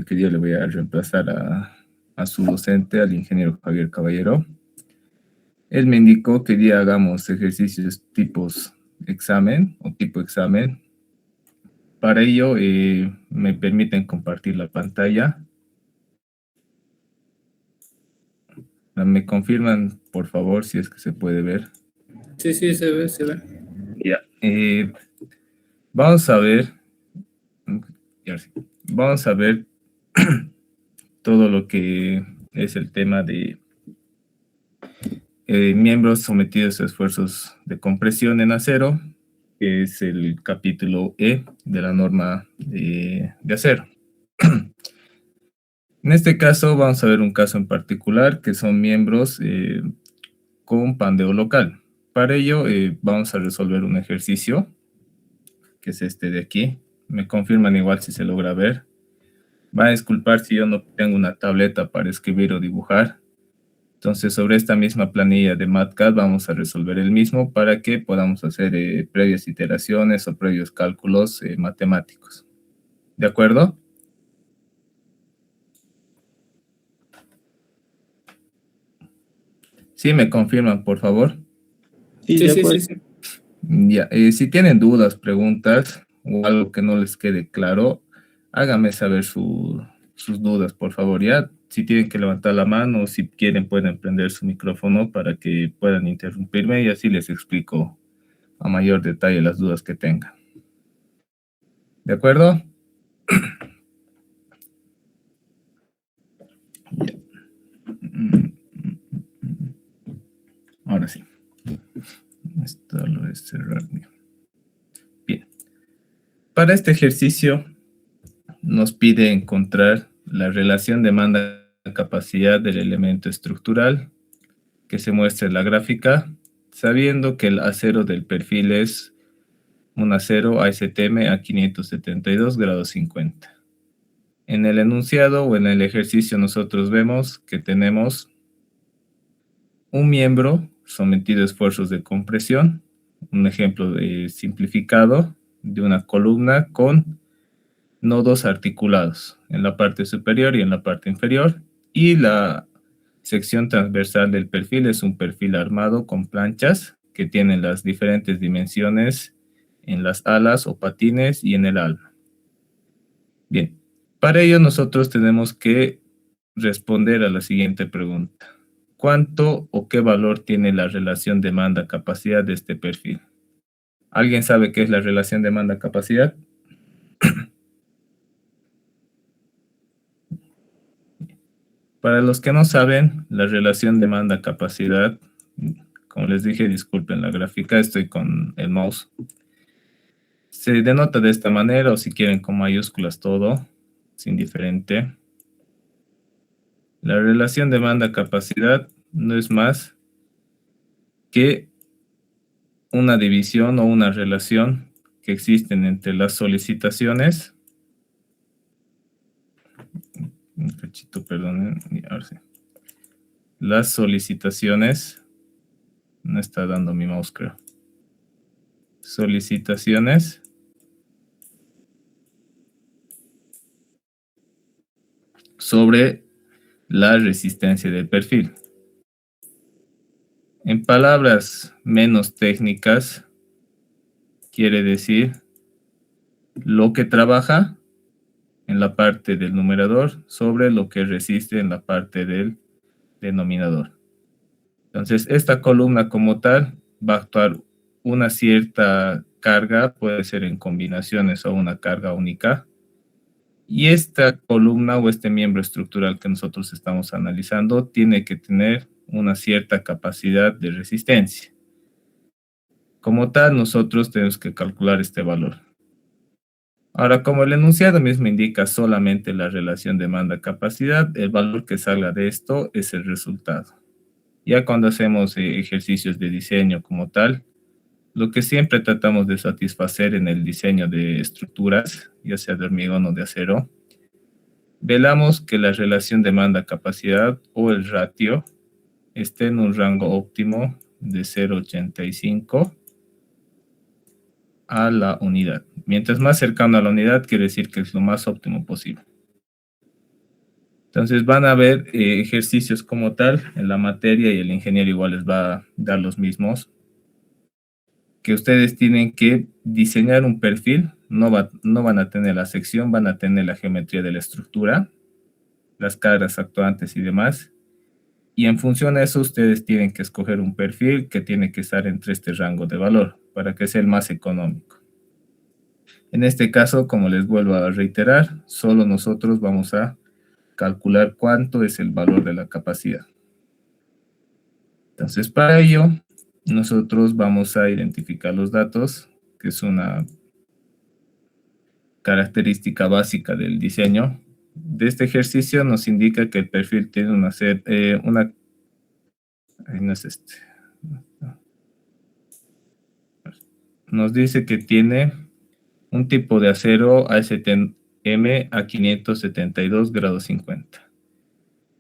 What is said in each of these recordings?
el que yo le voy a reemplazar a su docente, al ingeniero Javier Caballero. Él me indicó que ya hagamos ejercicios tipos examen o tipo examen. Para ello, me permiten compartir la pantalla. Me confirman, por favor, si es que se puede ver. Sí, sí, se ve, se ve. Ya. Vamos a ver. Vamos a ver todo lo que es el tema de miembros sometidos a esfuerzos de compresión en acero, que es el capítulo E de la norma de acero. En este caso vamos a ver un caso en particular que son miembros con pandeo local. Para ello vamos a resolver un ejercicio, que es este de aquí. Me confirman igual si se logra ver. Va a disculpar si yo no tengo una tableta para escribir o dibujar. Entonces, sobre esta misma planilla de MATCAD vamos a resolver el mismo para que podamos hacer previas iteraciones o previos cálculos matemáticos. ¿De acuerdo? Sí, me confirman, por favor. Sí, sí, sí, sí. Ya, si tienen dudas, preguntas o algo que no les quede claro, háganme saber sus dudas, por favor. Ya, si tienen que levantar la mano o si quieren pueden prender su micrófono para que puedan interrumpirme y así les explico a mayor detalle las dudas que tengan. ¿De acuerdo? Ahora sí. Esto lo voy a cerrar. Bien. Para este ejercicio nos pide encontrar la relación demanda-capacidad del elemento estructural que se muestra en la gráfica, sabiendo que el acero del perfil es un acero ASTM a 572 grados 50. En el enunciado o en el ejercicio nosotros vemos que tenemos un miembro sometido a esfuerzos de compresión, un ejemplo simplificado de una columna con nodos articulados en la parte superior y en la parte inferior, y la sección transversal del perfil es un perfil armado con planchas que tienen las diferentes dimensiones en las alas o patines y en el alma. Bien, para ello nosotros tenemos que responder a la siguiente pregunta. ¿Cuánto o qué valor tiene la relación demanda-capacidad de este perfil? ¿Alguien sabe qué es la relación demanda-capacidad? Para los que no saben, la relación demanda-capacidad, como les dije, disculpen la gráfica, estoy con el mouse. Se denota de esta manera, o si quieren con mayúsculas todo, es indiferente. La relación demanda-capacidad no es más que una división o una relación que existen entre las solicitaciones. Un cachito, perdonen. Ahora sí. Las solicitaciones. No está dando mi mouse, creo. Solicitaciones sobre la resistencia del perfil. En palabras menos técnicas, quiere decir lo que trabaja en la parte del numerador sobre lo que resiste en la parte del denominador. Entonces, esta columna como tal va a actuar una cierta carga, puede ser en combinaciones o una carga única. Y esta columna o este miembro estructural que nosotros estamos analizando tiene que tener una cierta capacidad de resistencia. Como tal, nosotros tenemos que calcular este valor. Ahora, como el enunciado mismo indica solamente la relación demanda-capacidad, el valor que salga de esto es el resultado. Ya cuando hacemos ejercicios de diseño como tal, lo que siempre tratamos de satisfacer en el diseño de estructuras, ya sea de hormigón o de acero, velamos que la relación demanda-capacidad o el ratio esté en un rango óptimo de 0,85 a la unidad. Mientras más cercano a la unidad, quiere decir que es lo más óptimo posible. Entonces van a haber ejercicios como tal en la materia y el ingeniero igual les va a dar los mismos, que ustedes tienen que diseñar un perfil, no van a tener la sección, van a tener la geometría de la estructura, las cargas actuantes y demás, y en función a eso ustedes tienen que escoger un perfil que tiene que estar entre este rango de valor para que sea el más económico. En este caso, como les vuelvo a reiterar, solo nosotros vamos a calcular cuánto es el valor de la capacidad. Entonces, para ello, nosotros vamos a identificar los datos, que es una característica básica del diseño. De este ejercicio nos indica que el perfil tiene nos dice que tiene un tipo de acero ASTM a 572 grados 50.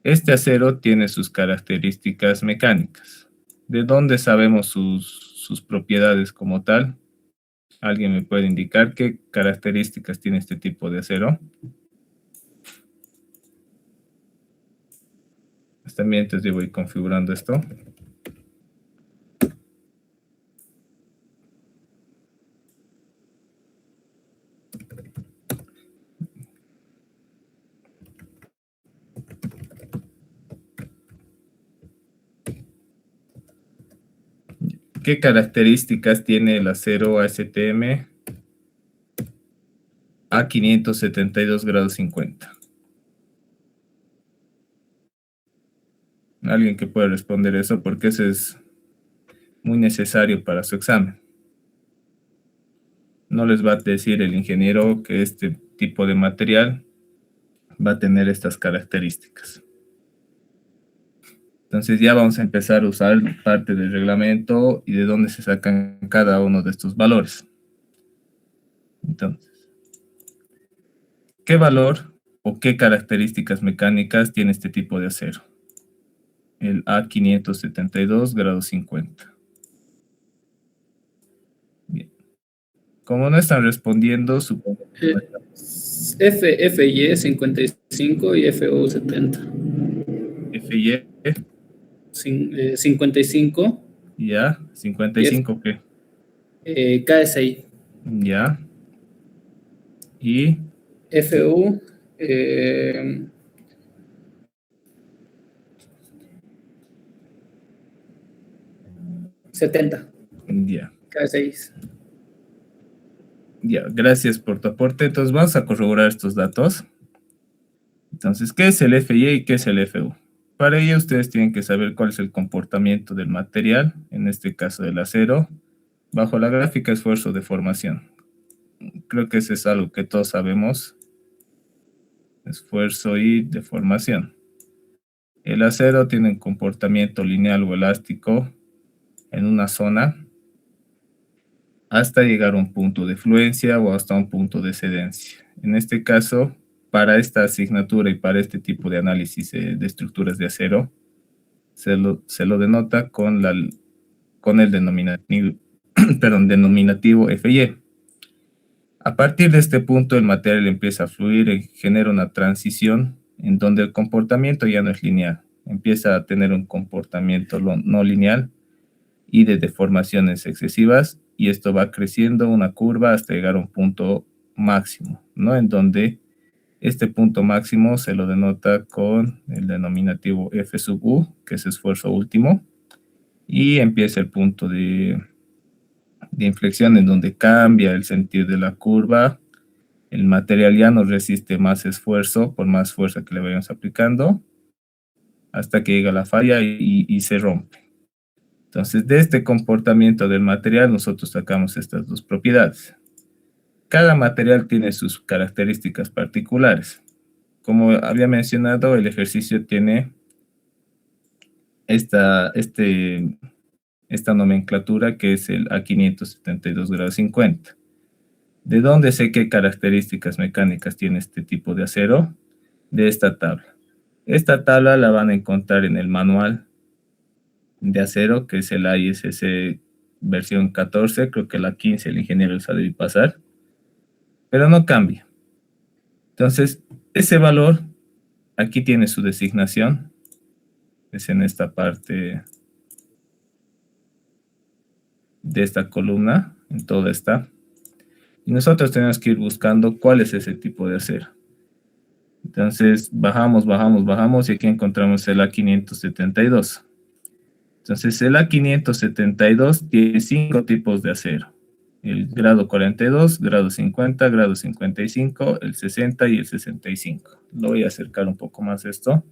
Este acero tiene sus características mecánicas. ¿De dónde sabemos sus propiedades como tal? ¿Alguien me puede indicar qué características tiene este tipo de acero? Hasta mientras yo voy configurando esto. ¿Qué características tiene el acero ASTM a 572 grados 50? Alguien que pueda responder eso, porque eso es muy necesario para su examen. No les va a decir el ingeniero que este tipo de material va a tener estas características. Entonces ya vamos a empezar a usar parte del reglamento y de dónde se sacan cada uno de estos valores. Entonces, ¿qué valor o qué características mecánicas tiene este tipo de acero? El A572 grados 50. Bien. Como no están respondiendo, supongo que FY 55 y FO 70. FY, 55 ya, 55, ¿qué? KSI. Ya. Y FU 70. ya. KSI. Ya, gracias por tu aporte. Entonces vamos a corroborar estos datos. Entonces, ¿qué es el FY y qué es el FU? Para ello ustedes tienen que saber cuál es el comportamiento del material, en este caso del acero, bajo la gráfica esfuerzo de formación. Creo que eso es algo que todos sabemos. Esfuerzo y deformación. El acero tiene un comportamiento lineal o elástico en una zona hasta llegar a un punto de fluencia o hasta un punto de cedencia. En este caso, para esta asignatura y para este tipo de análisis de estructuras de acero, se lo denota con el denominativo, denominativo FY. A partir de este punto, el material empieza a fluir y genera una transición en donde el comportamiento ya no es lineal, empieza a tener un comportamiento no lineal y de deformaciones excesivas, y esto va creciendo una curva hasta llegar a un punto máximo, ¿no? En donde este punto máximo se lo denota con el denominativo F sub U, que es esfuerzo último, y empieza el punto de inflexión en donde cambia el sentido de la curva. El material ya no resiste más esfuerzo, por más fuerza que le vayamos aplicando, hasta que llega la falla y se rompe. Entonces, de este comportamiento del material, nosotros sacamos estas dos propiedades. Cada material tiene sus características particulares. Como había mencionado, el ejercicio tiene esta nomenclatura que es el A572 grados 50. ¿De dónde sé qué características mecánicas tiene este tipo de acero? De esta tabla. Esta tabla la van a encontrar en el manual de acero, que es el ISS versión 14, creo que la 15 el ingeniero les ha de pasar, pero no cambia. Entonces, ese valor aquí tiene su designación. Es en esta parte de esta columna, en toda esta. Y nosotros tenemos que ir buscando cuál es ese tipo de acero. Entonces, bajamos, bajamos, bajamos y aquí encontramos el A572. Entonces, el A572 tiene 5 tipos de acero. El grado 42, grado 50, grado 55, el 60 y el 65. Lo voy a acercar un poco más esto.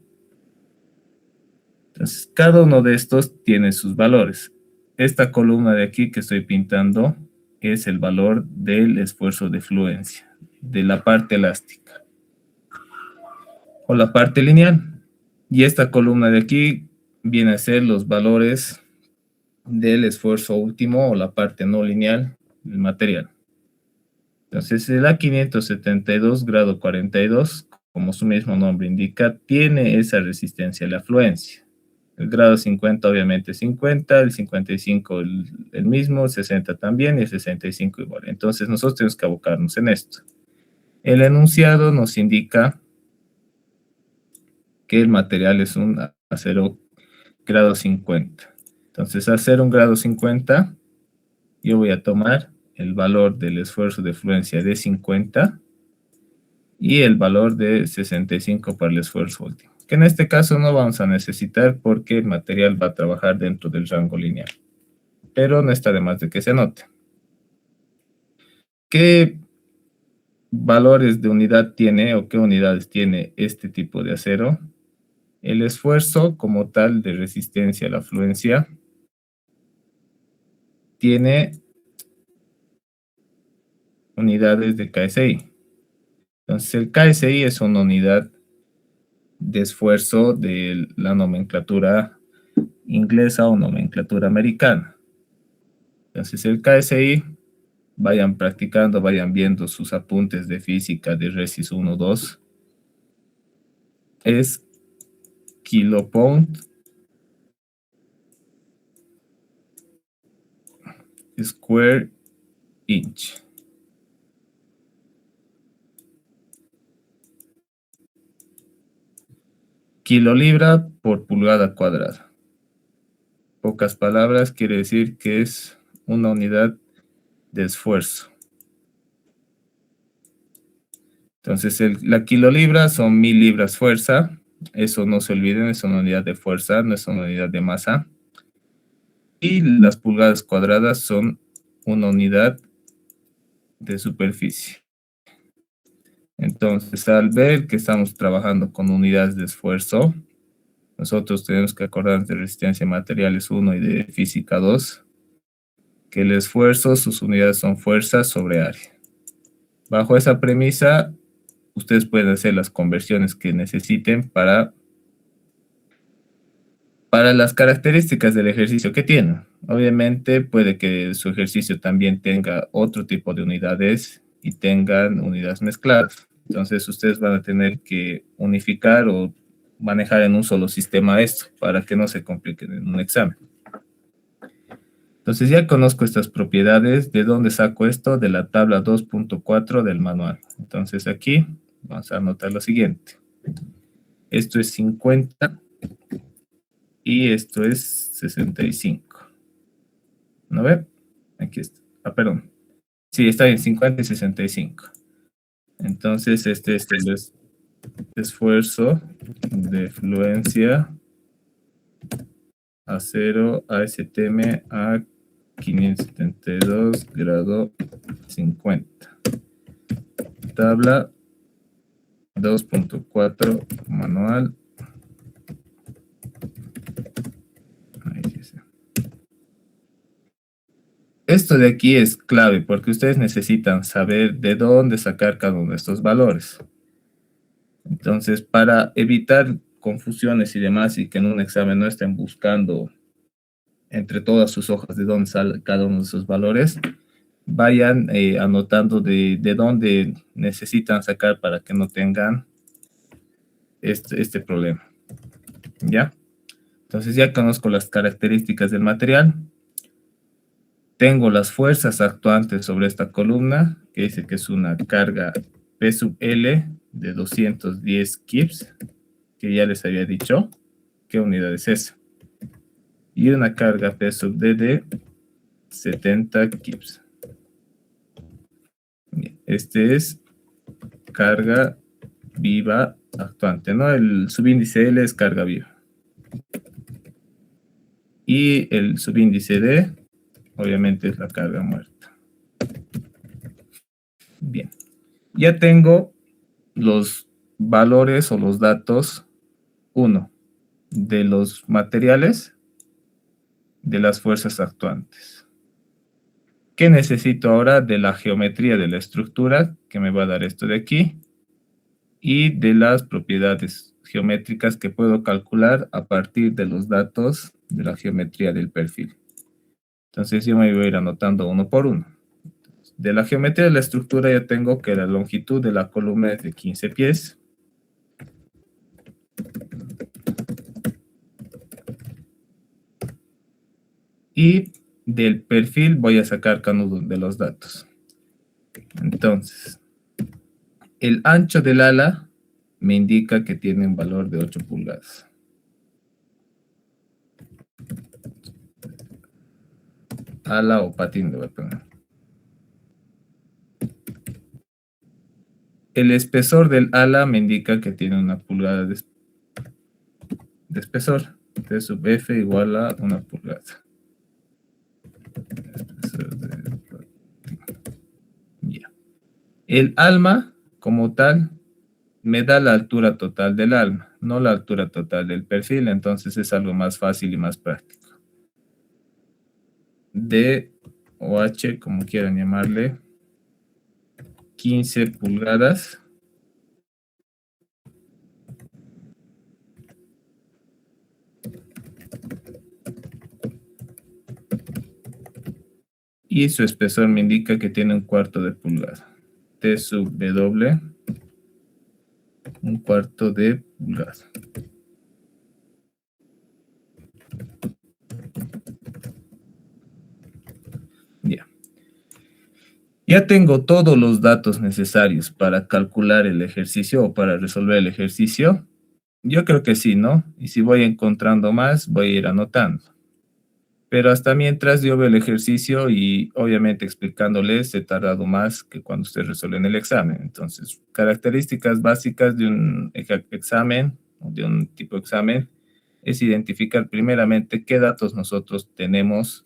Entonces, cada uno de estos tiene sus valores. Esta columna de aquí que estoy pintando es el valor del esfuerzo de fluencia, de la parte elástica o la parte lineal. Y esta columna de aquí viene a ser los valores del esfuerzo último o la parte no lineal del material. Entonces, el A572 grado 42, como su mismo nombre indica, tiene esa resistencia a la fluencia. El grado 50 obviamente 50, el 55 el mismo, el 60 también y el 65 igual. Entonces nosotros tenemos que abocarnos en esto. El enunciado nos indica que el material es un acero grado 50. Entonces al ser un grado 50, yo voy a tomar el valor del esfuerzo de fluencia de 50 y el valor de 65 para el esfuerzo último, que en este caso no vamos a necesitar porque el material va a trabajar dentro del rango lineal, pero no está de más de que se note. ¿Qué valores de unidad tiene o qué unidades tiene este tipo de acero? El esfuerzo como tal de resistencia a la fluencia tiene unidades de KSI. Entonces el KSI es una unidad de esfuerzo de la nomenclatura inglesa o nomenclatura americana. Entonces el KSI, vayan practicando, vayan viendo sus apuntes de física de Resis 1, 2, es kilopound square inch. Kilolibra por pulgada cuadrada. Pocas palabras, quiere decir que es una unidad de esfuerzo. Entonces, la kilolibra son 1000 libras fuerza. Eso no se olviden, es una unidad de fuerza, no es una unidad de masa. Y las pulgadas cuadradas son una unidad de superficie. Entonces, al ver que estamos trabajando con unidades de esfuerzo, nosotros tenemos que acordarnos de resistencia a materiales 1 y de física 2, que el esfuerzo, sus unidades son fuerza sobre área. Bajo esa premisa, ustedes pueden hacer las conversiones que necesiten para las características del ejercicio que tienen. Obviamente puede que su ejercicio también tenga otro tipo de unidades y tengan unidades mezcladas. Entonces ustedes van a tener que unificar o manejar en un solo sistema esto para que no se compliquen en un examen. Entonces ya conozco estas propiedades. ¿De dónde saco esto? De la tabla 2.4 del manual. Entonces aquí vamos a anotar lo siguiente. Esto es 50 y esto es 65. ¿No ve? Aquí está. Ah, perdón. Sí, está en 50 y 65. Entonces este es el esfuerzo de fluencia acero ASTM a 572 grado 50. Tabla 2.4 manual. Ahí dice. Esto de aquí es clave porque ustedes necesitan saber de dónde sacar cada uno de estos valores. Entonces, para evitar confusiones y demás y que en un examen no estén buscando entre todas sus hojas de dónde sale cada uno de esos valores, vayan anotando de dónde necesitan sacar para que no tengan este problema. ¿Ya? Entonces ya conozco las características del material. Tengo las fuerzas actuantes sobre esta columna, que dice que es una carga P sub L de 210 kips. que ya les había dicho qué unidad es esa. Y una carga P sub D de 70 kips. Este es carga viva actuante, ¿no? El subíndice L es carga viva. Y el subíndice D, obviamente, es la carga muerta. Bien. Ya tengo los valores o los datos, uno, de los materiales, de las fuerzas actuantes. ¿Qué necesito ahora? De la geometría de la estructura, que me va a dar esto de aquí, y de las propiedades geométricas que puedo calcular a partir de los datos de la geometría del perfil. Entonces yo me voy a ir anotando uno por uno. De la geometría de la estructura ya tengo que la longitud de la columna es de 15 pies. Y del perfil voy a sacar cada uno de los datos. Entonces, el ancho del ala me indica que tiene un valor de 8 pulgadas. Ala o patín le voy a poner. El espesor del ala me indica que tiene 1 pulgada de espesor. T sub F igual a 1 pulgada. Ya. El alma, como tal, me da la altura total del alma, no la altura total del perfil, entonces es algo más fácil y más práctico. D o H, como quieran llamarle, 15 pulgadas. Y su espesor me indica que tiene 1/4 de pulgada. T sub W, 1/4 de pulgada. Ya. Ya tengo todos los datos necesarios para calcular el ejercicio o para resolver el ejercicio. Yo creo que sí, ¿no? Y si voy encontrando más, voy a ir anotando. Pero hasta mientras yo veo el ejercicio y obviamente explicándoles he tardado más que cuando ustedes resuelven el examen. Entonces, características básicas de un examen o de un tipo de examen es identificar primeramente qué datos nosotros tenemos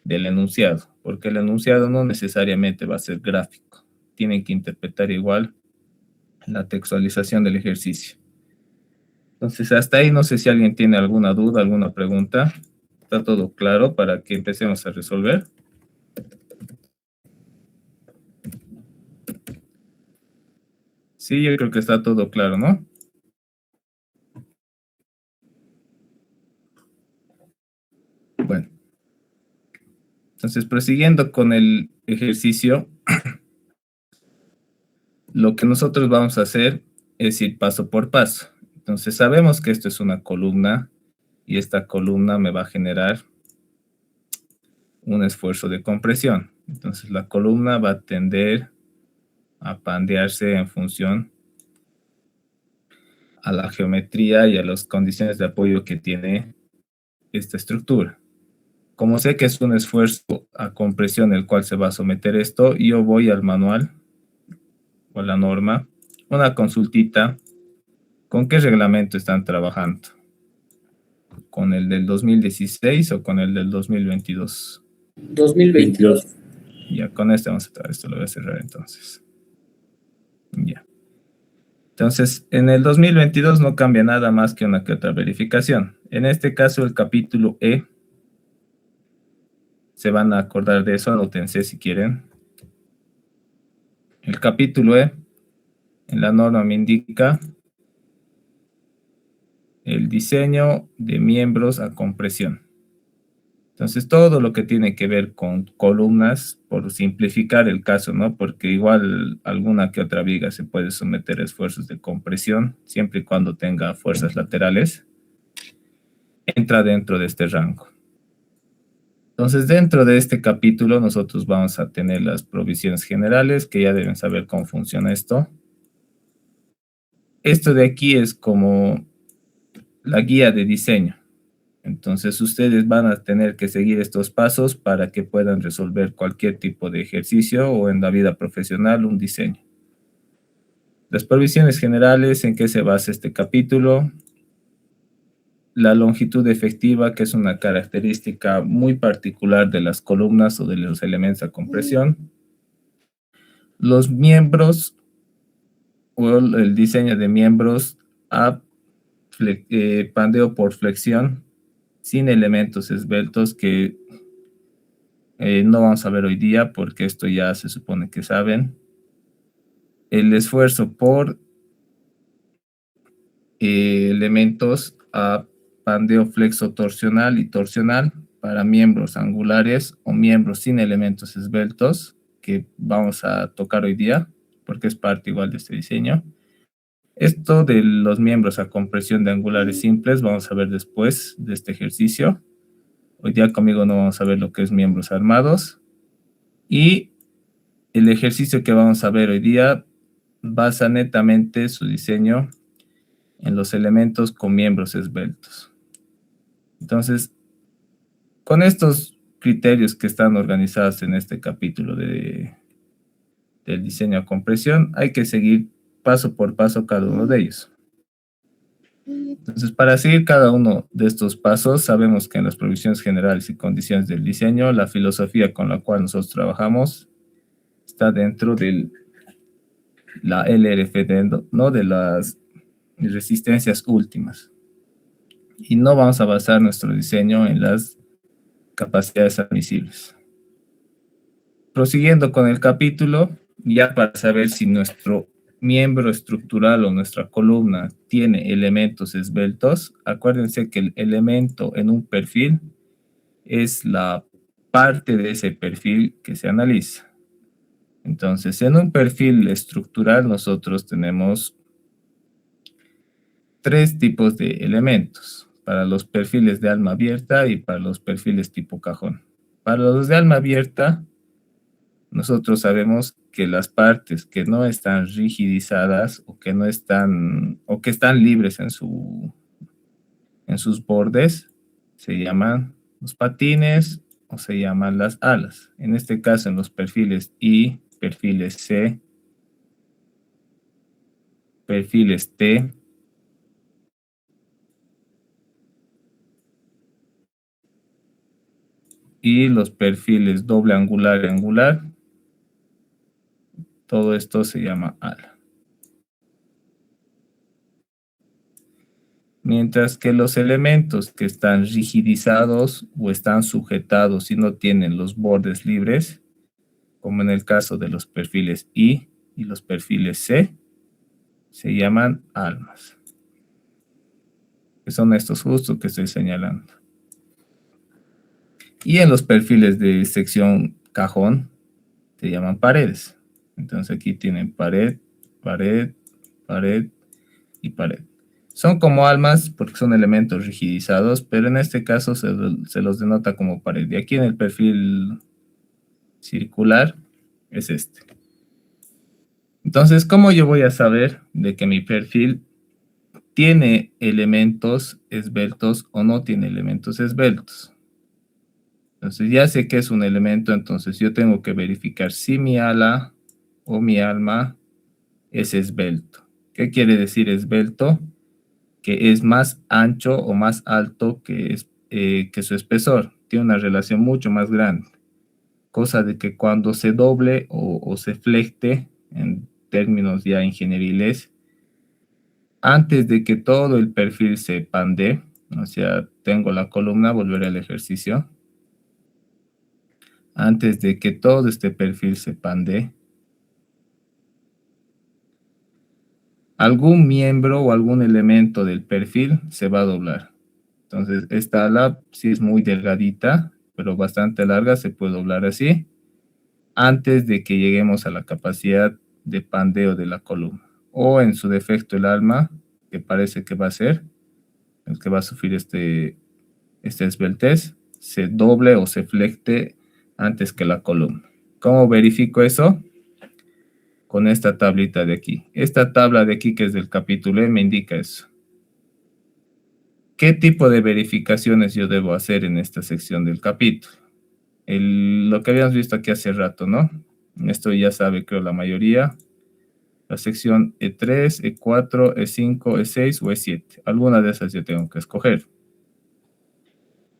del enunciado, porque el enunciado no necesariamente va a ser gráfico. Tienen que interpretar igual la textualización del ejercicio. Entonces, hasta ahí no sé si alguien tiene alguna duda, alguna pregunta. ¿Está todo claro para que empecemos a resolver? Sí, yo creo que está todo claro, ¿no? Bueno. Entonces, prosiguiendo con el ejercicio, lo que nosotros vamos a hacer es ir paso por paso. Entonces, sabemos que esto es una columna y esta columna me va a generar un esfuerzo de compresión. Entonces, la columna va a tender a pandearse en función a la geometría y a las condiciones de apoyo que tiene esta estructura. Como sé que es un esfuerzo a compresión el cual se va a someter esto, yo voy al manual o a la norma, una consultita. ¿Con qué reglamento están trabajando? ¿Con el del 2016 o con el del 2022? 2022. Ya, con este vamos a tratar. Esto lo voy a cerrar entonces. Ya. Entonces, en el 2022 no cambia nada más que una que otra verificación. En este caso, el capítulo E, se van a acordar de eso, anótense si quieren. El capítulo E, en la norma me indica el diseño de miembros a compresión. Entonces, todo lo que tiene que ver con columnas, por simplificar el caso, ¿no? Porque igual alguna que otra viga se puede someter a esfuerzos de compresión, siempre y cuando tenga fuerzas laterales, entra dentro de este rango. Entonces, dentro de este capítulo, nosotros vamos a tener las provisiones generales, que ya deben saber cómo funciona esto. Esto de aquí es como la guía de diseño. Entonces ustedes van a tener que seguir estos pasos para que puedan resolver cualquier tipo de ejercicio o en la vida profesional un diseño. Las provisiones generales, ¿en qué se basa este capítulo? La longitud efectiva, que es una característica muy particular de las columnas o de los elementos a compresión. Los miembros o el diseño de miembros a pandeo por flexión sin elementos esbeltos que no vamos a ver hoy día porque esto ya se supone que saben. El esfuerzo por elementos a pandeo flexo torsional y torsional para miembros angulares o miembros sin elementos esbeltos que vamos a tocar hoy día porque es parte igual de este diseño. Esto de los miembros a compresión de angulares simples vamos a ver después de este ejercicio. Hoy día conmigo no vamos a ver lo que es miembros armados. Y el ejercicio que vamos a ver hoy día basa netamente su diseño en los elementos con miembros esbeltos. Entonces, con estos criterios que están organizados en este capítulo del diseño a compresión, hay que seguir paso por paso cada uno de ellos. Entonces, para seguir cada uno de estos pasos, sabemos que en las provisiones generales y condiciones del diseño, la filosofía con la cual nosotros trabajamos está dentro de la LRFD, ¿no? De las resistencias últimas. Y no vamos a basar nuestro diseño en las capacidades admisibles. Prosiguiendo con el capítulo, ya para saber si nuestro miembro estructural o nuestra columna tiene elementos esbeltos, acuérdense que el elemento en un perfil es la parte de ese perfil que se analiza. Entonces, en un perfil estructural nosotros tenemos 3 tipos de elementos, para los perfiles de alma abierta y para los perfiles tipo cajón. Para los de alma abierta, nosotros sabemos que las partes que no están rigidizadas o que no están o que están libres en sus bordes se llaman los patines o se llaman las alas. En este caso, en los perfiles I, perfiles C, perfiles T, y los perfiles doble angular y angular, todo esto se llama ala. Mientras que los elementos que están rigidizados o están sujetados y no tienen los bordes libres, como en el caso de los perfiles I y los perfiles C, se llaman almas. Que son estos justos que estoy señalando. Y en los perfiles de sección cajón, se llaman paredes. Entonces aquí tienen pared, pared, pared y pared. Son como almas porque son elementos rigidizados, pero en este caso se los denota como pared. Y aquí en el perfil circular es este. Entonces, ¿cómo yo voy a saber de que mi perfil tiene elementos esbeltos o no tiene elementos esbeltos? Entonces, ya sé que es un elemento, entonces yo tengo que verificar si mi ala o mi alma es esbelto. ¿Qué quiere decir esbelto? Que es más ancho o más alto que su espesor. Tiene una relación mucho más grande. Cosa de que cuando se doble o se flecte, en términos ya ingenieriles, antes de que todo el perfil se pandee, o sea, tengo la columna, volveré al ejercicio. Antes de que todo este perfil se pandee, algún miembro o algún elemento del perfil se va a doblar. Entonces, esta ala sí es muy delgadita, pero bastante larga, se puede doblar así, antes de que lleguemos a la capacidad de pandeo de la columna. O en su defecto el alma, que parece que va a ser, el que va a sufrir este esbeltez, se doble o se flecte antes que la columna. ¿Cómo verifico eso? Con esta tablita de aquí. Esta tabla de aquí, que es del capítulo E, me indica eso. ¿Qué tipo de verificaciones yo debo hacer en esta sección del capítulo? Lo que habíamos visto aquí hace rato, ¿no? Esto ya sabe, creo, la mayoría. La sección E3, E4, E5, E6 o E7. Alguna de esas yo tengo que escoger.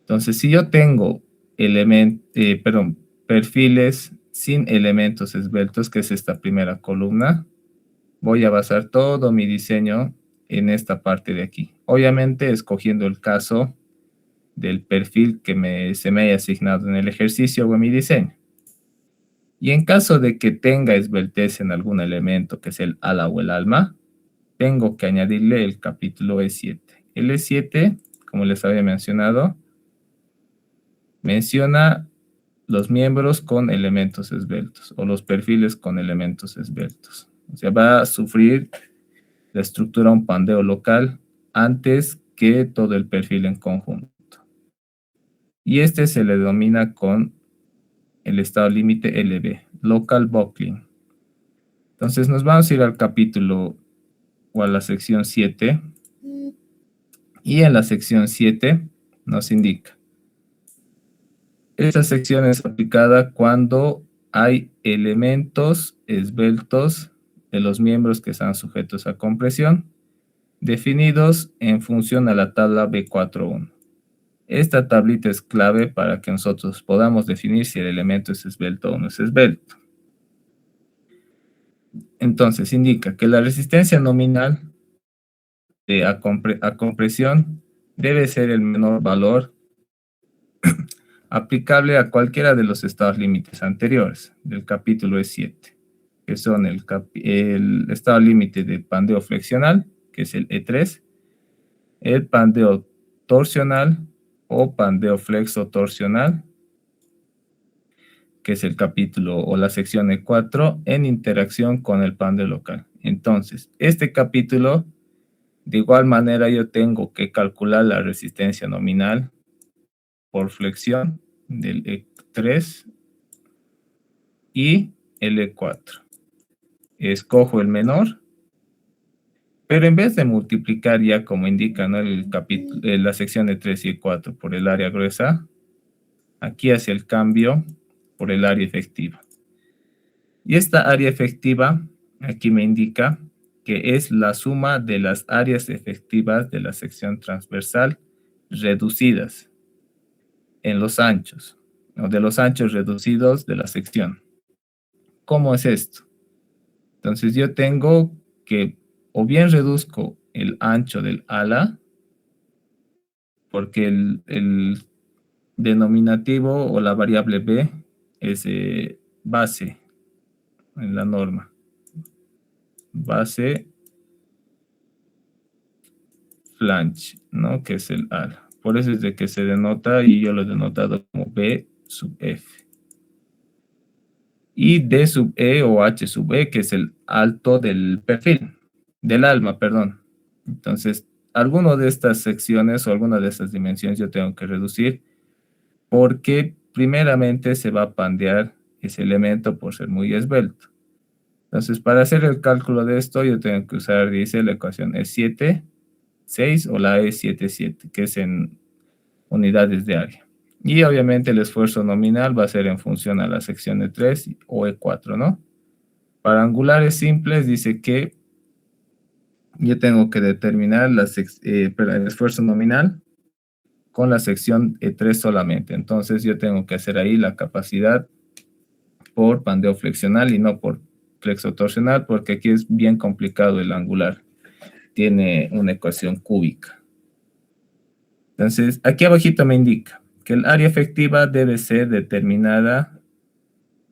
Entonces, si yo tengo perfiles sin elementos esbeltos, que es esta primera columna, voy a basar todo mi diseño en esta parte de aquí. Obviamente, escogiendo el caso del perfil que se me haya asignado en el ejercicio o en mi diseño. Y en caso de que tenga esbeltez en algún elemento, que es el ala o el alma, tengo que añadirle el capítulo E7. El E7, como les había mencionado, menciona los miembros con elementos esbeltos o los perfiles con elementos esbeltos. O sea, va a sufrir la estructura un pandeo local antes que todo el perfil en conjunto. Y este se le denomina con el estado límite LB, Local Buckling. Entonces nos vamos a ir al capítulo o a la sección 7. Y en la sección 7 nos indica. Esta sección es aplicada cuando hay elementos esbeltos de los miembros que están sujetos a compresión, definidos en función a la tabla B4.1. Esta tablita es clave para que nosotros podamos definir si el elemento es esbelto o no es esbelto. Entonces, indica que la resistencia nominal a compresión debe ser el menor valor aplicable a cualquiera de los estados límites anteriores del capítulo E7, que son el estado límite de pandeo flexional, que es el E3, el pandeo torsional o pandeo flexo torsional, que es el capítulo o la sección E4, en interacción con el pandeo local. Entonces, este capítulo, de igual manera, yo tengo que calcular la resistencia nominal por flexión del E3 y el E4. Escojo el menor, pero en vez de multiplicar ya como indica, ¿no?, la sección de 3 y 4 por el área gruesa, aquí hace el cambio por el área efectiva. Y esta área efectiva aquí me indica que es la suma de las áreas efectivas de la sección transversal reducidas en los anchos, o de los anchos reducidos de la sección. ¿Cómo es esto? Entonces yo tengo que o bien reduzco el ancho del ala, porque el denominativo o la variable b es base en la norma. Base flange, ¿no? Que es el ala. Por eso es de que se denota y yo lo he denotado como B sub F. Y D sub E o H sub E, que es el alto del perfil, del alma, perdón. Entonces, alguna de estas secciones o alguna de estas dimensiones yo tengo que reducir porque primeramente se va a pandear ese elemento por ser muy esbelto. Entonces, para hacer el cálculo de esto, yo tengo que usar, dice, la ecuación E7, 6 o la E77, que es en unidades de área. Y obviamente el esfuerzo nominal va a ser en función a la sección de 3 o E4, ¿no? Para angulares simples dice que yo tengo que determinar el esfuerzo nominal con la sección E3 solamente. Entonces yo tengo que hacer ahí la capacidad por pandeo flexional y no por flexotorsional, porque aquí es bien complicado el angular. Tiene una ecuación cúbica. Entonces, aquí abajito me indica que el área efectiva debe ser determinada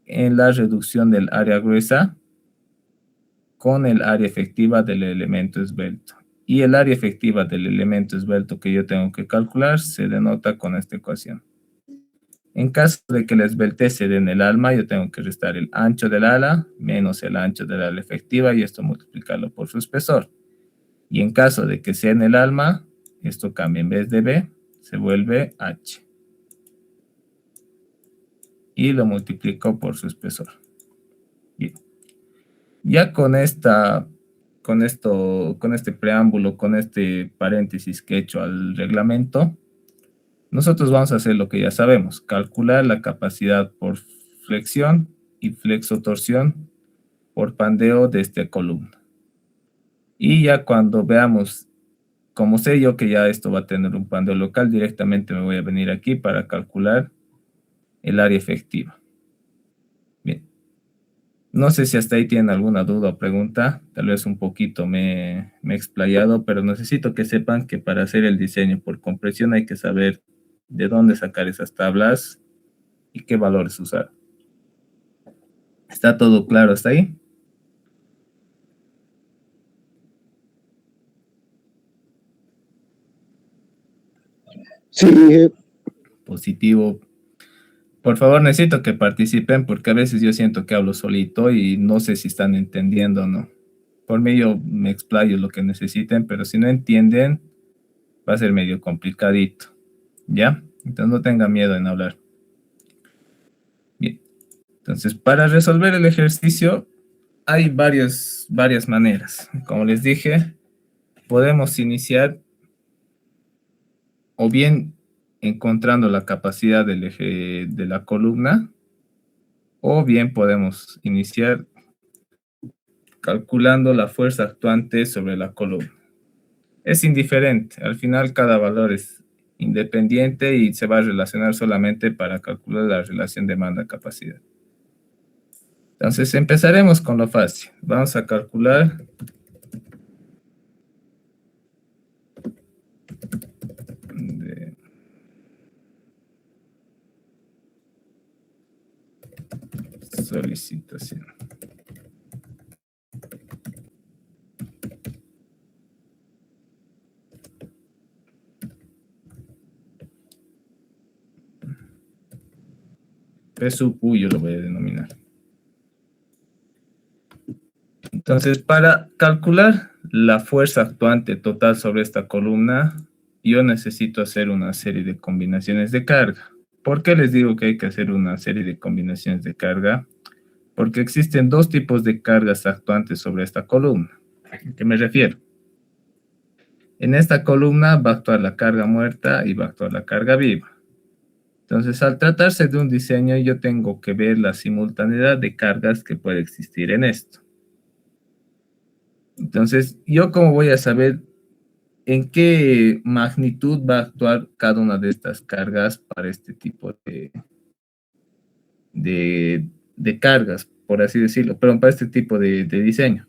en la reducción del área gruesa con el área efectiva del elemento esbelto. Y el área efectiva del elemento esbelto que yo tengo que calcular se denota con esta ecuación. En caso de que la esbeltez se dé en el alma, yo tengo que restar el ancho del ala menos el ancho del ala efectiva y esto multiplicarlo por su espesor. Y en caso de que sea en el alma, esto cambia, en vez de B, se vuelve H. Y lo multiplico por su espesor. Bien. Ya con esta con esto, con este preámbulo, con este paréntesis que he hecho al reglamento, nosotros vamos a hacer lo que ya sabemos, calcular la capacidad por flexión y flexotorsión por pandeo de esta columna. Y ya cuando veamos, como sé yo que ya esto va a tener un pandeo local, directamente me voy a venir aquí para calcular el área efectiva. Bien. No sé si hasta ahí tienen alguna duda o pregunta, tal vez un poquito me he explayado, pero necesito que sepan que para hacer el diseño por compresión hay que saber de dónde sacar esas tablas y qué valores usar. ¿Está todo claro hasta ahí? Sí, Positivo. Por favor, necesito que participen porque a veces yo siento que hablo solito y no sé si están entendiendo o no. Por mí yo me explayo lo que necesiten, pero si no entienden, va a ser medio complicadito. ¿Ya? Entonces no tengan miedo en hablar. Bien. Entonces, para resolver el ejercicio hay varias maneras. Como les dije, podemos iniciar o bien encontrando la capacidad del eje de la columna, o bien podemos iniciar calculando la fuerza actuante sobre la columna. Es indiferente, al final cada valor es independiente y se va a relacionar solamente para calcular la relación demanda-capacidad. Entonces empezaremos con lo fácil. Vamos a calcular solicitación. PSUQ yo lo voy a denominar. Entonces, para calcular la fuerza actuante total sobre esta columna, yo necesito hacer una serie de combinaciones de carga. ¿Por qué les digo que hay que hacer una serie de combinaciones de carga? Porque existen dos tipos de cargas actuantes sobre esta columna. ¿A qué me refiero? En esta columna va a actuar la carga muerta y va a actuar la carga viva. Entonces, al tratarse de un diseño, yo tengo que ver la simultaneidad de cargas que puede existir en esto. Entonces, ¿yo cómo voy a saber en qué magnitud va a actuar cada una de estas cargas para este tipo de cargas, por así decirlo, pero para este tipo de diseño?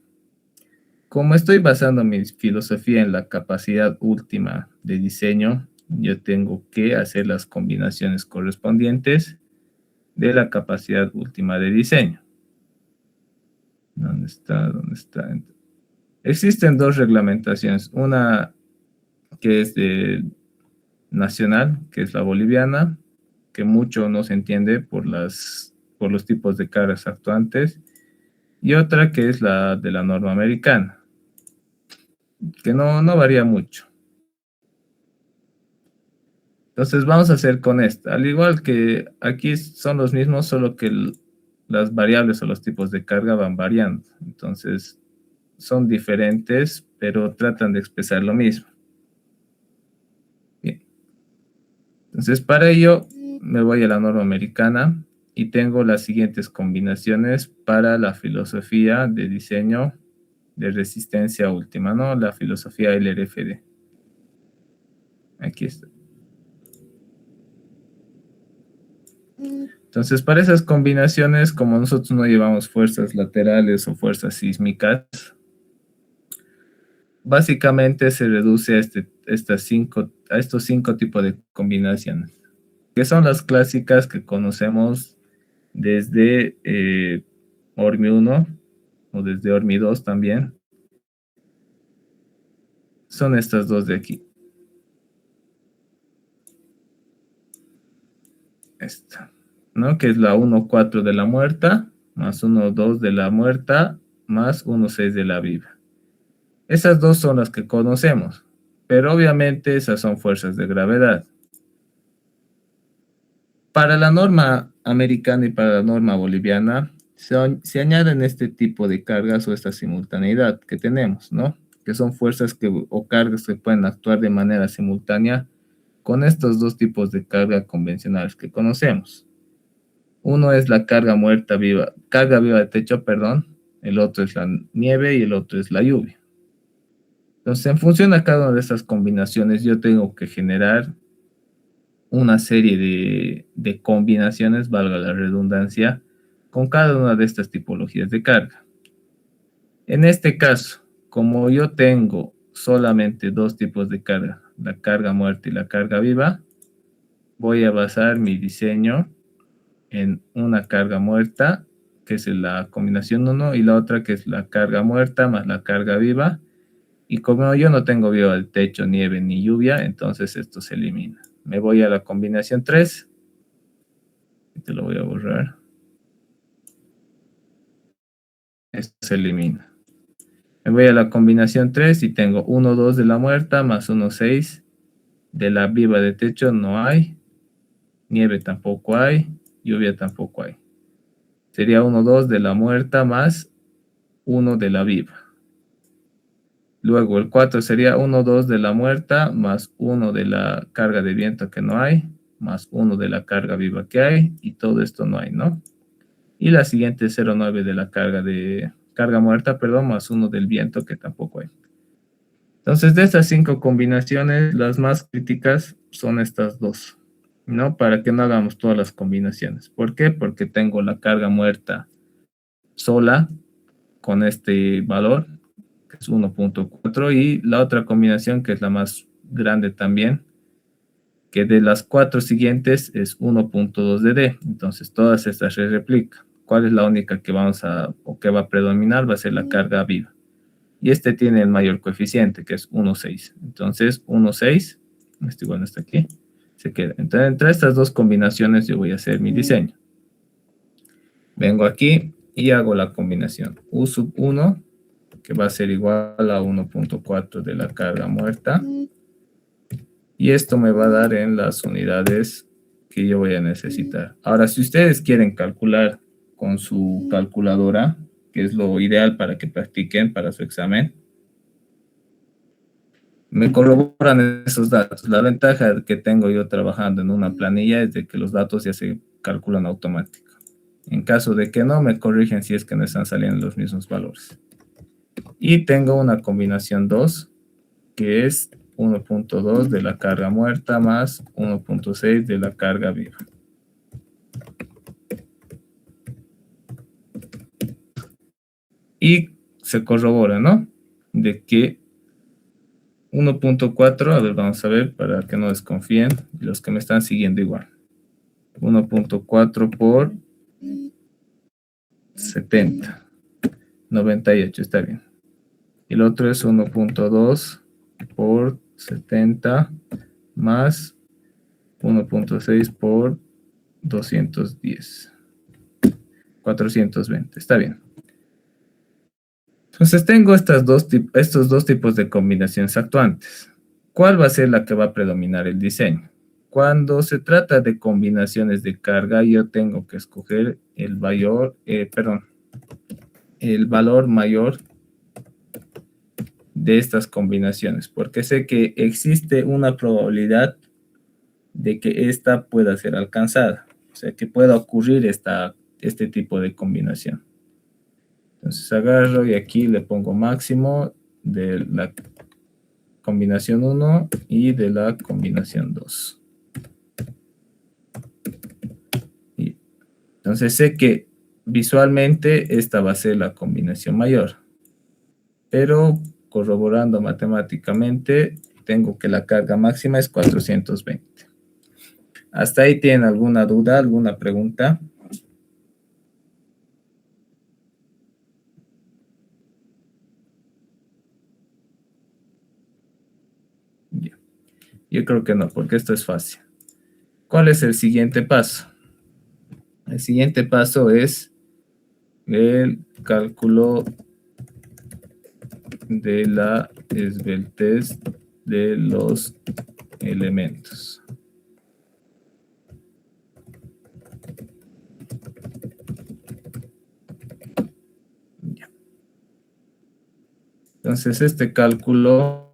Como estoy basando mi filosofía en la capacidad última de diseño, yo tengo que hacer las combinaciones correspondientes de la capacidad última de diseño. ¿Dónde está? ¿Dónde está? Existen dos reglamentaciones, una que es nacional, que es la boliviana, que mucho no se entiende por los tipos de cargas actuantes, y otra que es la de la norma americana, que no varía mucho. Entonces vamos a hacer con esta. Al igual que aquí son los mismos, solo que las variables o los tipos de carga van variando. Entonces son diferentes, pero tratan de expresar lo mismo. Bien. Entonces para ello me voy a la norma americana y tengo las siguientes combinaciones para la filosofía de diseño de resistencia última, ¿no? La filosofía LRFD. Aquí está. Entonces, para esas combinaciones, como nosotros no llevamos fuerzas laterales o fuerzas sísmicas, básicamente se reduce a, estos cinco tipos de combinaciones, que son las clásicas que conocemos desde ORMI 1 o desde ORMI 2 también. Son estas dos de aquí. Esta, ¿no? Que es la 1,4 de la muerta, más 1,2 de la muerta, más 1,6 de la viva. Esas dos son las que conocemos, pero obviamente esas son fuerzas de gravedad. Para la norma americana y para la norma boliviana, se añaden este tipo de cargas o esta simultaneidad que tenemos, ¿no? Que son fuerzas o cargas que pueden actuar de manera simultánea con estos dos tipos de carga convencionales que conocemos. Uno es la carga viva de techo, perdón. El otro es la nieve y el otro es la lluvia. Entonces, en función a cada una de estas combinaciones, yo tengo que generar una serie de combinaciones, valga la redundancia, con cada una de estas tipologías de carga. En este caso, como yo tengo solamente dos tipos de carga, la carga muerta y la carga viva, voy a basar mi diseño en una carga muerta, que es la combinación 1, y la otra que es la carga muerta más la carga viva. Y como yo no tengo viva de techo, nieve ni lluvia, entonces esto se elimina. Me voy a la combinación 3. Te lo voy a borrar. Esto se elimina. Me voy a la combinación 3 y tengo 1, 2 de la muerta más 1, 6 de la viva de techo. No hay. Nieve tampoco hay. Lluvia tampoco hay. Sería 1, 2 de la muerta más 1 de la viva. Luego el 4 sería 1, 2 de la muerta más 1 de la carga de viento que no hay, más 1 de la carga viva que hay, y todo esto no hay, ¿no? Y la siguiente es 0,9 de la carga muerta, perdón, más 1 del viento que tampoco hay. Entonces, de estas 5 combinaciones, las más críticas son estas dos, ¿no? Para que no hagamos todas las combinaciones. ¿Por qué? Porque tengo la carga muerta sola con este valor, que es 1.4, y la otra combinación, que es la más grande también, que de las 4 siguientes es 1.2 de D. Entonces, todas estas se replican. ¿Cuál es la única que que va a predominar? Va a ser la carga viva. Y este tiene el mayor coeficiente, que es 1.6. Entonces, 1.6, este igual no está aquí, se queda. Entonces, entre estas dos combinaciones yo voy a hacer mi diseño. Vengo aquí y hago la combinación U sub 1, que va a ser igual a 1.4 de la carga muerta. Y esto me va a dar en las unidades que yo voy a necesitar. Ahora, si ustedes quieren calcular con su calculadora, que es lo ideal para que practiquen para su examen, me corroboran esos datos. La ventaja que tengo yo trabajando en una planilla es de que los datos ya se calculan automáticamente. En caso de que no, me corrigen si es que no están saliendo los mismos valores. Y tengo una combinación 2, que es 1.2 de la carga muerta más 1.6 de la carga viva. Y se corrobora, ¿no? De que 1.4, a ver, vamos a ver para que no desconfíen, los que me están siguiendo igual. 1.4 por 70. 98, está bien. Y el otro es 1.2 por 70 más 1.6 por 210. 420, está bien. Entonces tengo estos dos tipos de combinaciones actuantes. ¿Cuál va a ser la que va a predominar el diseño? Cuando se trata de combinaciones de carga, yo tengo que escoger el valor mayor de estas combinaciones, porque sé que existe una probabilidad de que esta pueda ser alcanzada, o sea, que pueda ocurrir este tipo de combinación. Entonces agarro y aquí le pongo máximo de la combinación 1 y de la combinación 2. Entonces sé que visualmente esta va a ser la combinación mayor, pero corroborando matemáticamente tengo que la carga máxima es 420. ¿Hasta ahí tienen alguna duda, alguna pregunta? Yo creo que no, porque esto es fácil. ¿Cuál es el siguiente paso? El siguiente paso es el cálculo de la esbeltez de los elementos. Entonces, este cálculo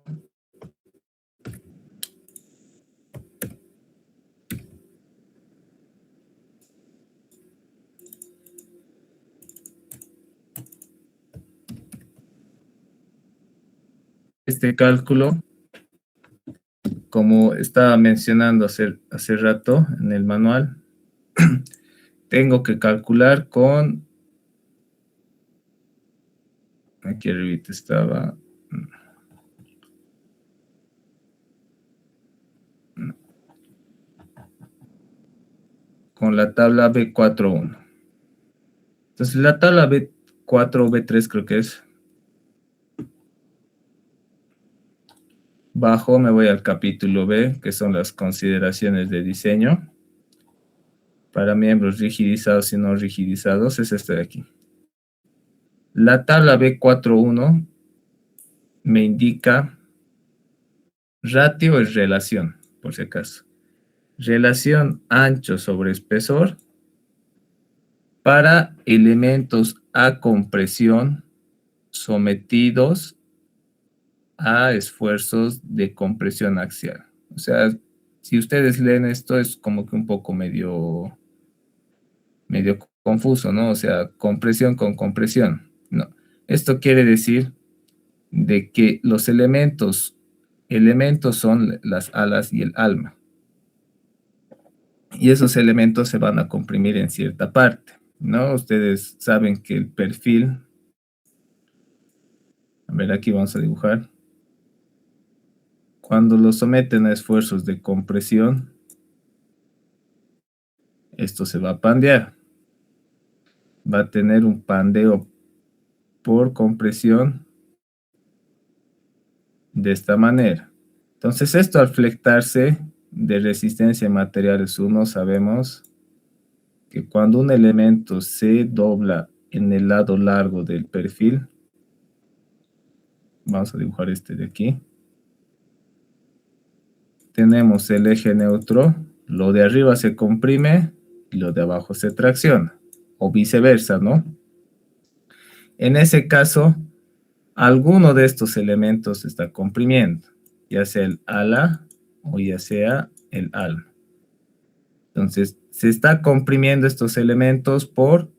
como estaba mencionando hace rato en el manual, tengo que calcular con, aquí arriba estaba, con la tabla B4.1. Entonces, la tabla B4 o B3 creo que es. Bajo me voy al capítulo B, que son las consideraciones de diseño para miembros rigidizados y no rigidizados, es este de aquí. La tabla B4.1 me indica ratio es relación, por si acaso. Relación ancho sobre espesor para elementos a compresión sometidos a esfuerzos de compresión axial. O sea, si ustedes leen esto es como que un poco medio confuso, ¿no? O sea, compresión con compresión. No. Esto quiere decir de que los elementos son las alas y el alma. Y esos elementos se van a comprimir en cierta parte, ¿no? Ustedes saben que el perfil, a ver, aquí vamos a dibujar. Cuando lo someten a esfuerzos de compresión, esto se va a pandear. Va a tener un pandeo por compresión de esta manera. Entonces, esto al flectarse de resistencia en materiales 1, sabemos que cuando un elemento se dobla en el lado largo del perfil, vamos a dibujar este de aquí, tenemos el eje neutro, lo de arriba se comprime y lo de abajo se tracciona, o viceversa, ¿no? En ese caso, alguno de estos elementos se está comprimiendo, ya sea el ala o ya sea el alma. Entonces, se está comprimiendo estos elementos por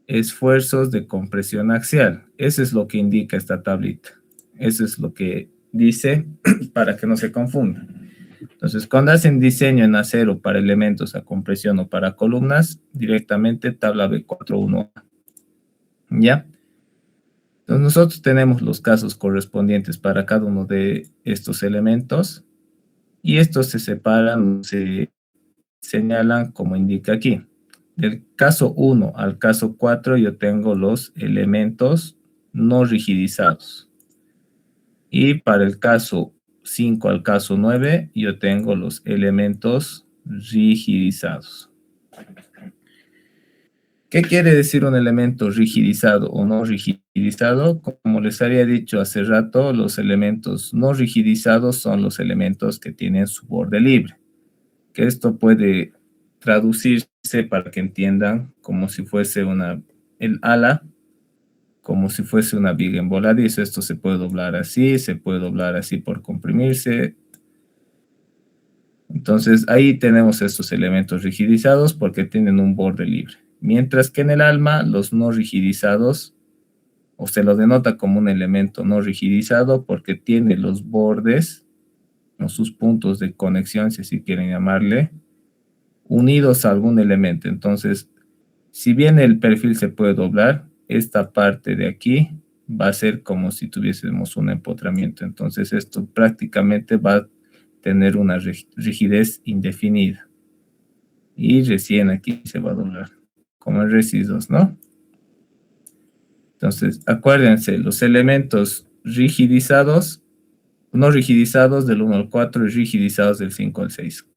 esfuerzos de compresión axial. Eso es lo que indica esta tablita. Eso es lo que dice para que no se confunda. Entonces, cuando hacen diseño en acero para elementos a compresión o para columnas, directamente tabla B4.1. ¿Ya? Entonces, nosotros tenemos los casos correspondientes para cada uno de estos elementos y estos se separan, se señalan como indica aquí. Del caso 1 al caso 4 yo tengo los elementos no rigidizados. Y para el caso 5 al caso 9 yo tengo los elementos rigidizados. ¿Qué quiere decir un elemento rigidizado o no rigidizado? Como les había dicho hace rato, los elementos no rigidizados son los elementos que tienen su borde libre. Que esto puede traducirse para que entiendan como si fuese el ala, como si fuese una viga en voladizo. Esto se puede doblar así por comprimirse. Entonces ahí tenemos estos elementos rigidizados porque tienen un borde libre. Mientras que en el alma, los no rigidizados, o se lo denota como un elemento no rigidizado porque tiene los bordes, o sus puntos de conexión, si así quieren llamarle, unidos a algún elemento. Entonces, si bien el perfil se puede doblar, esta parte de aquí va a ser como si tuviésemos un empotramiento. Entonces, esto prácticamente va a tener una rigidez indefinida. Y recién aquí se va a doblar, como el Resis 2, ¿no? Entonces, acuérdense, los elementos rigidizados, no rigidizados del 1 al 4 y rigidizados del 5 al 6.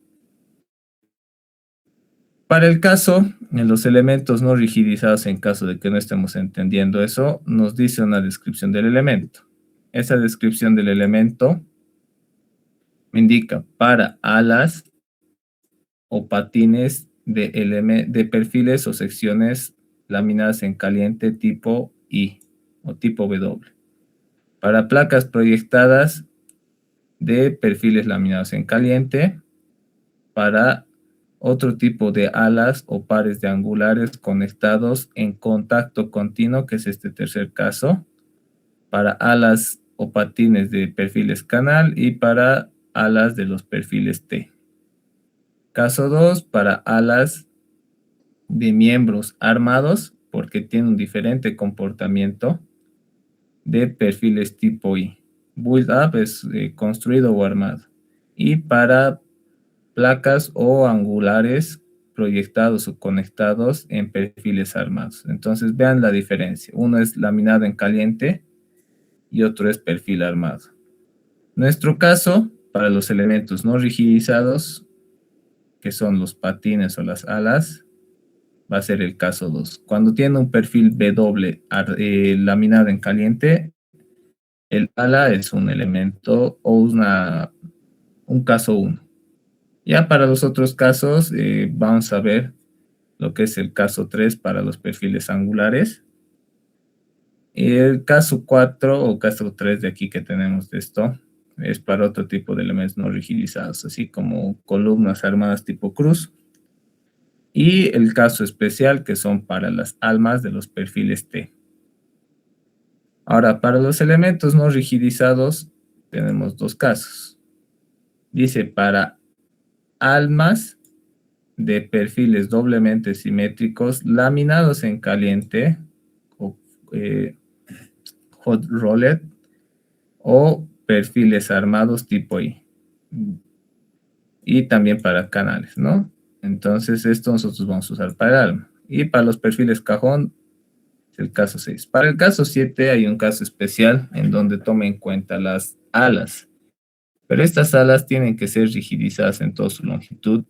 Para el caso, en los elementos no rigidizados, en caso de que no estemos entendiendo eso, nos dice una descripción del elemento. Esa descripción del elemento me indica para alas o patines de perfiles o secciones laminadas en caliente tipo I o tipo W. Para placas proyectadas de perfiles laminados en caliente, para otro tipo de alas o pares de angulares conectados en contacto continuo, que es este tercer caso, para alas o patines de perfiles canal y para alas de los perfiles T. Caso 2, para alas de miembros armados, porque tiene un diferente comportamiento, de perfiles tipo I. Build up es construido o armado. Y para placas o angulares proyectados o conectados en perfiles armados. Entonces vean la diferencia. Uno es laminado en caliente y otro es perfil armado. Nuestro caso, para los elementos no rigidizados, que son los patines o las alas, va a ser el caso 2. Cuando tiene un perfil W laminado en caliente, el ala es un elemento o un caso 1. Ya para los otros casos, vamos a ver lo que es el caso 3 para los perfiles angulares. El caso 4 o caso 3 de aquí que tenemos de esto es para otro tipo de elementos no rigidizados, así como columnas armadas tipo cruz. Y el caso especial que son para las almas de los perfiles T. Ahora, para los elementos no rigidizados tenemos dos casos. Dice para almas de perfiles doblemente simétricos laminados en caliente o hot rolled o perfiles armados tipo I. Y también para canales, ¿no? Entonces esto nosotros vamos a usar para el alma. Y para los perfiles cajón es el caso 6. Para el caso 7 hay un caso especial en donde toma en cuenta las alas. Pero estas alas tienen que ser rigidizadas en toda su longitud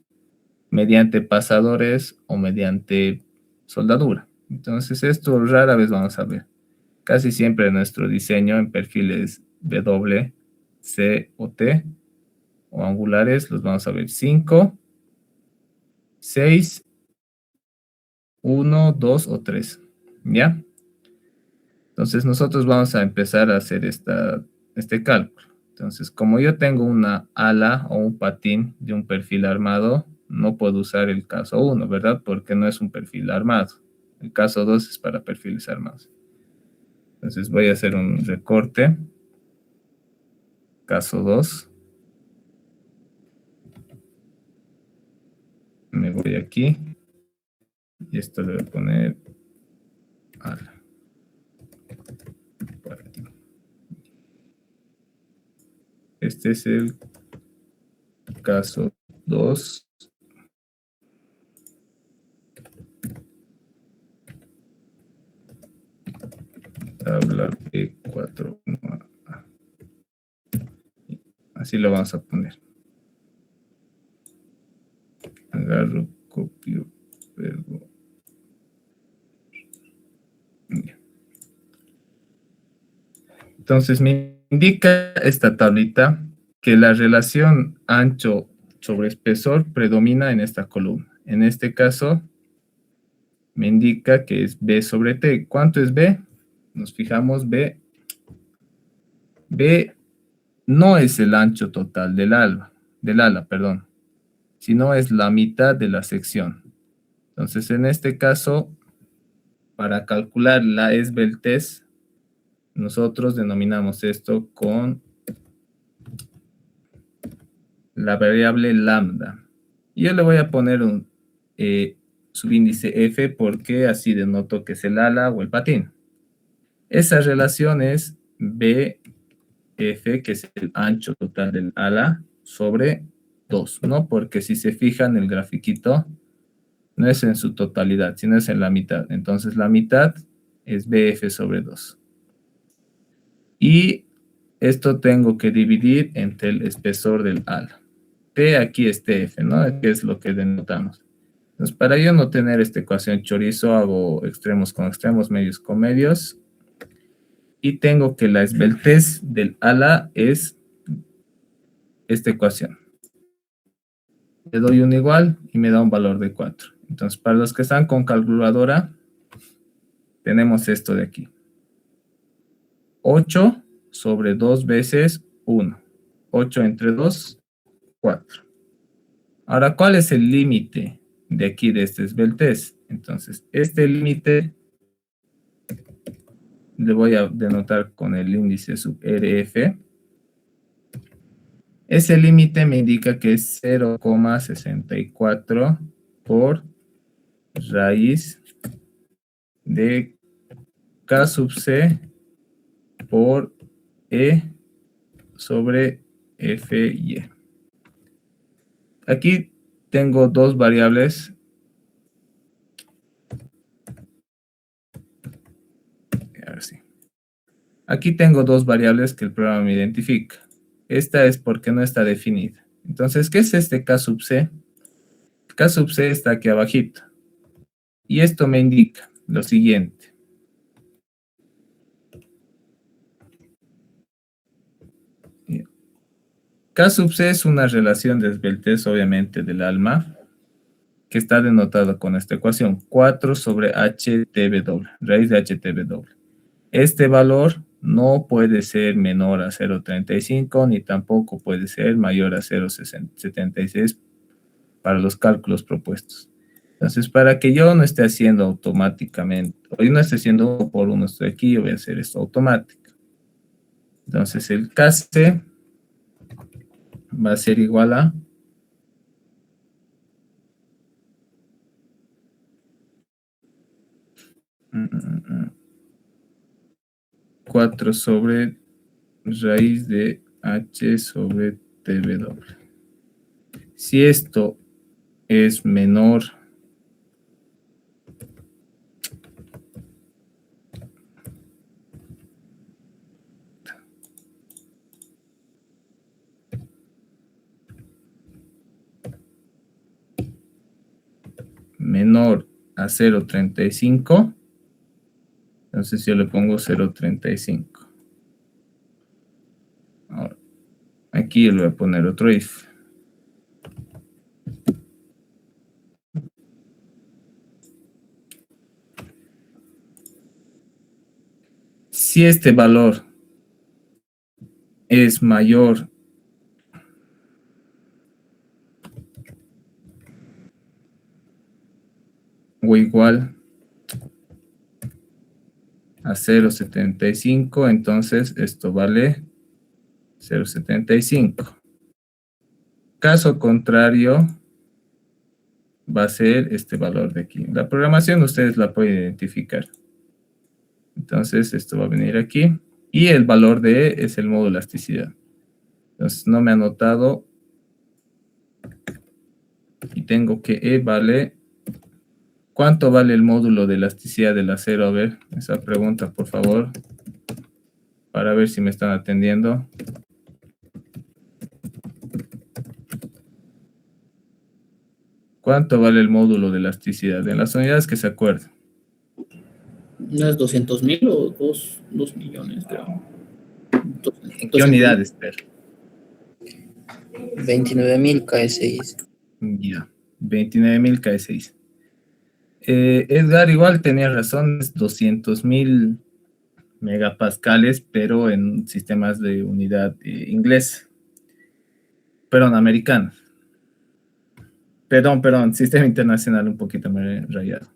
mediante pasadores o mediante soldadura. Entonces esto rara vez vamos a ver. Casi siempre en nuestro diseño en perfiles W, C o T o angulares los vamos a ver 5, 6, 1, 2 o 3. ¿Ya? Entonces nosotros vamos a empezar a hacer este cálculo. Entonces, como yo tengo una ala o un patín de un perfil armado, no puedo usar el caso 1, ¿verdad? Porque no es un perfil armado. El caso 2 es para perfiles armados. Entonces voy a hacer un recorte. Caso 2. Me voy aquí. Y esto le voy a poner ala. Este es el caso 2. Tabla P4. Así lo vamos a poner. Agarro, copio, pego. Entonces me indica esta tablita que la relación ancho sobre espesor predomina en esta columna. En este caso me indica que es B sobre T. ¿Cuánto es B? Nos fijamos B. B no es el ancho total del ala, sino es la mitad de la sección. Entonces, en este caso, para calcular la esbeltez, nosotros denominamos esto con la variable lambda. Y yo le voy a poner un subíndice F porque así denoto que es el ala o el patín. Esa relación es BF, que es el ancho total del ala, sobre 2, ¿no? Porque si se fijan el grafiquito, no es en su totalidad, sino es en la mitad. Entonces la mitad es BF sobre 2. Y esto tengo que dividir entre el espesor del ala. P aquí es TF, ¿no? Que es lo que denotamos. Entonces, para yo no tener esta ecuación chorizo, hago extremos con extremos, medios con medios. Y tengo que la esbeltez del ala es esta ecuación. Le doy un igual y me da un valor de 4. Entonces, para los que están con calculadora, tenemos esto de aquí. 8 sobre 2 veces 1. 8 entre 2, 4. Ahora, ¿cuál es el límite de aquí de este esbeltez? Entonces, este límite le voy a denotar con el índice sub RF. Ese límite me indica que es 0,64 por raíz de K sub C por E sobre FY. Aquí tengo dos variables. A ver si. Aquí tengo dos variables que el programa me identifica. Esta es porque no está definida. Entonces, ¿qué es este K sub C? K sub C está aquí abajito. Y esto me indica lo siguiente. K sub C es una relación de esbeltez, obviamente, del alma, que está denotada con esta ecuación, 4 sobre HTW, raíz de HTW. Este valor no puede ser menor a 0,35 ni tampoco puede ser mayor a 0,76 para los cálculos propuestos. Entonces, para que yo no esté haciendo automáticamente, o yo no esté haciendo uno por uno, estoy aquí, yo voy a hacer esto automático. Entonces, el KC va a ser igual a 4 sobre raíz de H sobre TW. Si esto es menor a 0,35, entonces yo le pongo 0,35. Ahora, aquí le voy a poner otro if. Si este valor es mayor o igual a 0,75, entonces esto vale 0,75. Caso contrario, va a ser este valor de aquí. La programación ustedes la pueden identificar. Entonces esto va a venir aquí. Y el valor de E es el módulo de elasticidad. Entonces no me ha anotado. Y tengo que E vale... ¿Cuánto vale el módulo de elasticidad del acero? A ver, esa pregunta, por favor. Para ver si me están atendiendo. ¿Cuánto vale el módulo de elasticidad? En las unidades que se acuerden. ¿No es 200,000 o 2 millones, creo? ¿En qué unidades, Per? 29.000 KS6. Ya, 29.000 KS6. Edgar igual tenía razón, es 200.000 megapascales, pero en sistemas de unidad inglés. Perdón, americano. Perdón, sistema internacional un poquito más rayado.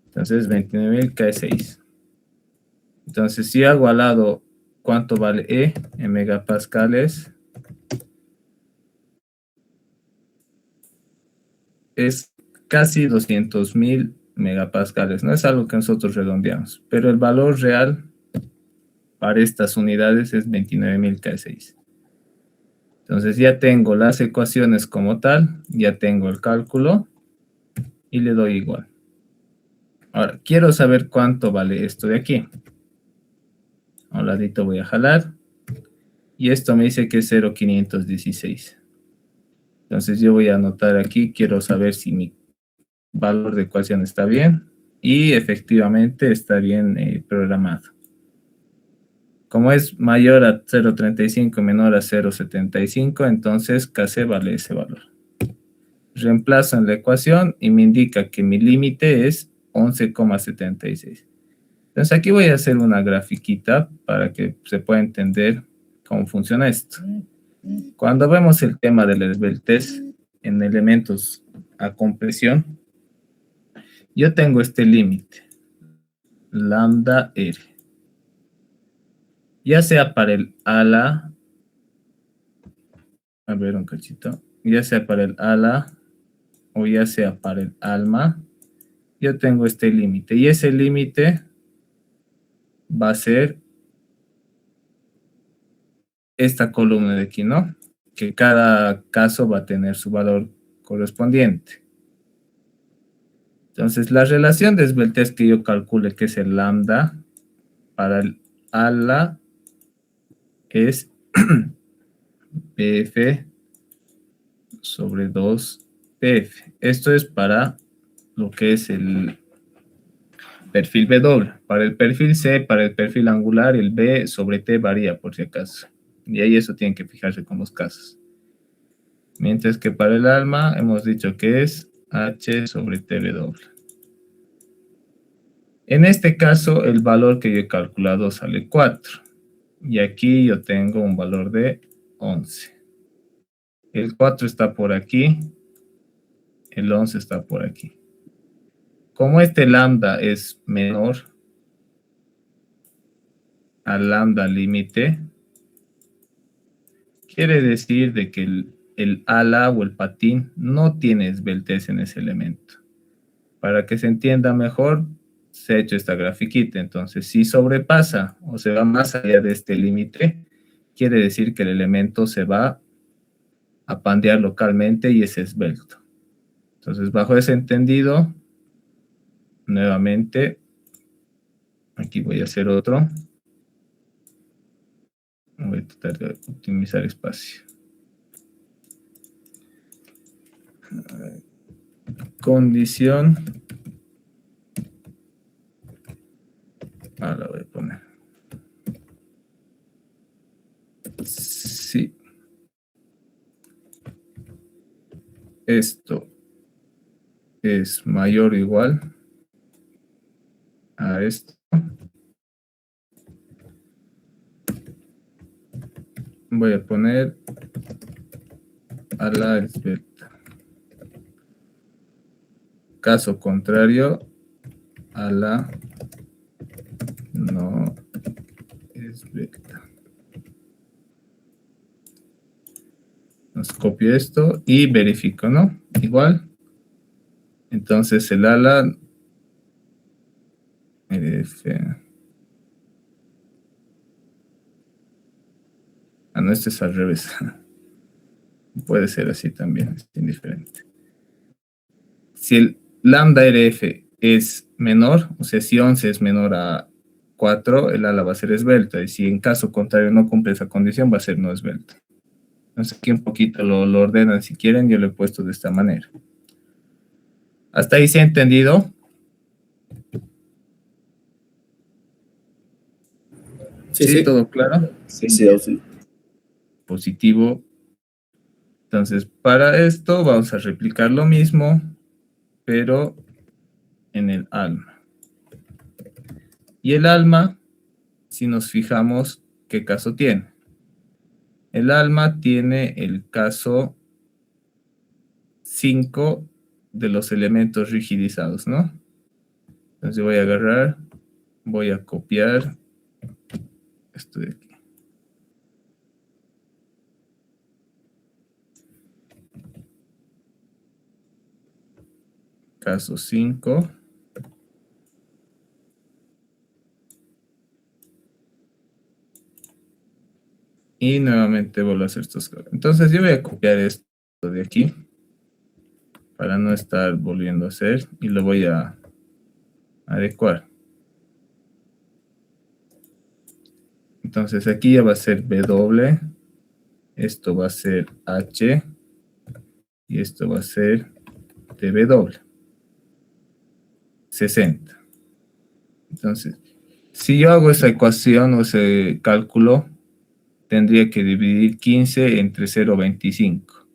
Entonces, 29.000 KS6. Entonces, si hago al lado cuánto vale E en megapascales, es casi 200.000 megapascales. No es algo que nosotros redondeamos, pero el valor real para estas unidades es 29.000 KS6. Entonces ya tengo las ecuaciones como tal, ya tengo el cálculo y le doy igual. Ahora, quiero saber cuánto vale esto de aquí. A un ladito voy a jalar y esto me dice que es 0,516. Entonces yo voy a anotar aquí, quiero saber si mi valor de ecuación está bien y efectivamente está bien programado. Como es mayor a 0,35 menor a 0,75, entonces KC vale ese valor. Reemplazo en la ecuación y me indica que mi límite es 11,76. Entonces aquí voy a hacer una grafiquita para que se pueda entender cómo funciona esto. Cuando vemos el tema de la esbeltez en elementos a compresión, yo tengo este límite, lambda R. Ya sea para el ala, a ver un cachito, ya sea para el ala o ya sea para el alma, yo tengo este límite. Y ese límite va a ser esta columna de aquí, ¿no? Que cada caso va a tener su valor correspondiente. Entonces, la relación de esbeltez que yo calcule, que es el lambda, para el ala es PF sobre 2PF. Esto es para lo que es el perfil W. Para el perfil C, para el perfil angular, el B sobre T varía por si acaso. Y ahí eso tienen que fijarse con los casos. Mientras que para el alma hemos dicho que es H sobre TW. En este caso, el valor que yo he calculado sale 4. Y aquí yo tengo un valor de 11. El 4 está por aquí. El 11 está por aquí. Como este lambda es menor al lambda límite, quiere decir de que el ala o el patín no tiene esbeltez en ese elemento. Para que se entienda mejor, se ha hecho esta grafiquita. Entonces, si sobrepasa o se va más allá de este límite, quiere decir que el elemento se va a pandear localmente y es esbelto. Entonces, bajo ese entendido, nuevamente, aquí voy a hacer otro. Voy a tratar de optimizar espacio. Condición. Ahora voy a poner. Sí. Esto es mayor o igual a esto. Voy a poner a la esbelta. Caso contrario, a la no esbelta. Nos copio esto y verifico, ¿no? Igual. Entonces el ala no, este es al revés. Puede ser así también, es indiferente. Si el lambda RF es menor, o sea, si 11 es menor a 4, el ala va a ser esbelta. Y si en caso contrario no cumple esa condición, va a ser no esbelta. Entonces aquí un poquito lo ordenan si quieren, yo lo he puesto de esta manera. ¿Hasta ahí se ha entendido? Sí. ¿Todo claro? Sí. Positivo. Entonces, para esto vamos a replicar lo mismo, pero en el alma. Y el alma, si nos fijamos, ¿qué caso tiene? El alma tiene el caso 5 de los elementos rigidizados, ¿no? Entonces voy a agarrar, voy a copiar esto de aquí. Caso 5. Y nuevamente vuelvo a hacer estos. Entonces yo voy a copiar esto de aquí para no estar volviendo a hacer y lo voy a adecuar. Entonces aquí ya va a ser W, esto va a ser H y esto va a ser TW. 60. Entonces, si yo hago esa ecuación o ese cálculo, tendría que dividir 15 entre 0,25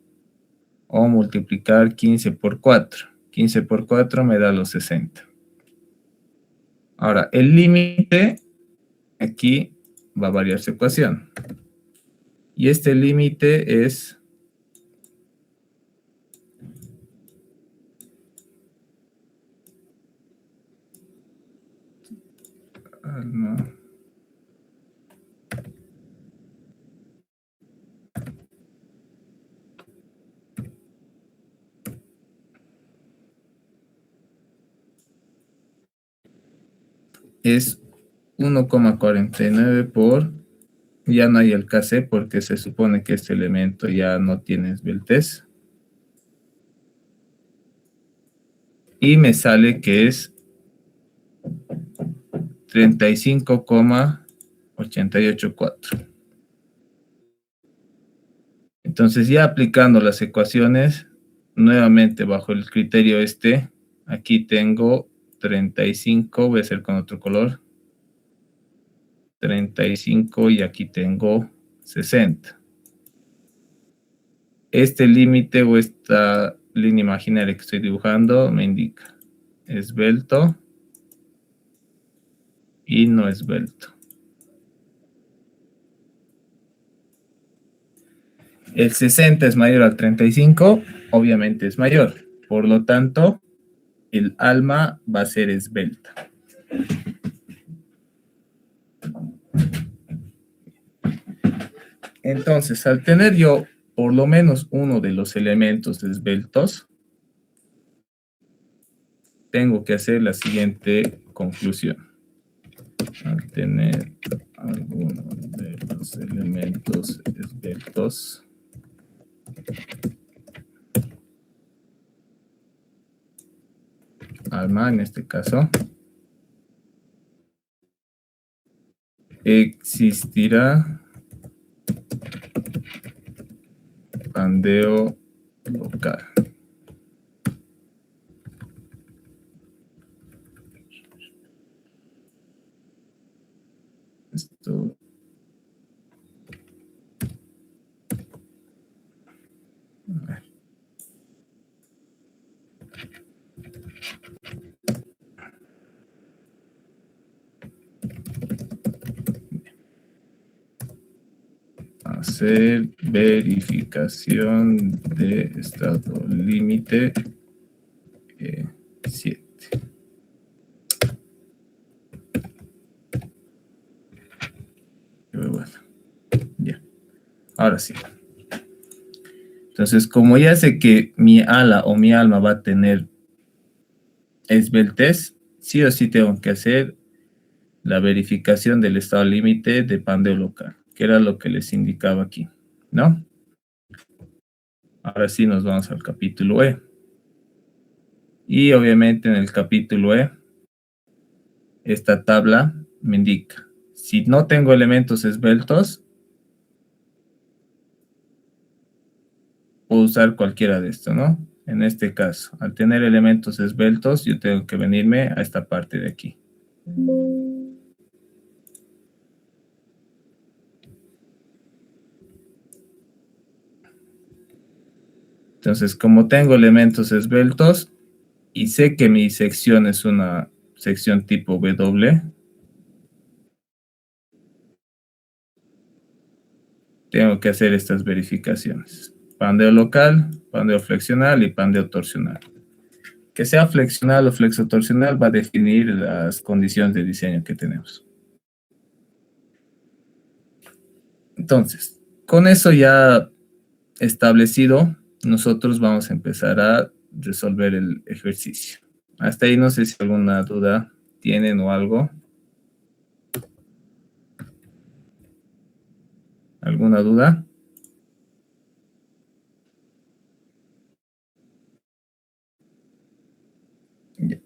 o multiplicar 15 por 4. 15 por 4 me da los 60. Ahora, el límite, aquí va a variar su ecuación. Y este límite es... no. Es 1,49 por... Ya no hay el KC porque se supone que este elemento ya no tiene esbeltez. Y me sale que es 35,884. Entonces ya aplicando las ecuaciones, nuevamente bajo el criterio este, aquí tengo 35, voy a hacer con otro color, 35 y aquí tengo 60. Este límite o esta línea imaginaria que estoy dibujando me indica esbelto y no esbelto. El 60 es mayor al 35, obviamente es mayor. Por lo tanto, el alma va a ser esbelta. Entonces, al tener yo por lo menos uno de los elementos esbeltos, tengo que hacer la siguiente conclusión. Al tener alguno de los elementos esbeltos, alma en este caso, existirá pandeo local. Esto hacer verificación de estado límite 7. Bueno, ya. Ahora sí. Entonces, como ya sé que mi ala o mi alma va a tener esbeltez, sí o sí tengo que hacer la verificación del estado límite de pandeo local, que era lo que les indicaba aquí, ¿no? Ahora sí nos vamos al capítulo E. Y obviamente en el capítulo E, esta tabla me indica, si no tengo elementos esbeltos, puedo usar cualquiera de estos, ¿no? En este caso, al tener elementos esbeltos, yo tengo que venirme a esta parte de aquí. Entonces, como tengo elementos esbeltos y sé que mi sección es una sección tipo W, tengo que hacer estas verificaciones. Pandeo local, pandeo flexional y pandeo torsional. Que sea flexional o flexotorsional va a definir las condiciones de diseño que tenemos. Entonces, con eso ya establecido, nosotros vamos a empezar a resolver el ejercicio. Hasta ahí no sé si alguna duda tienen o algo. ¿Alguna duda? Ya.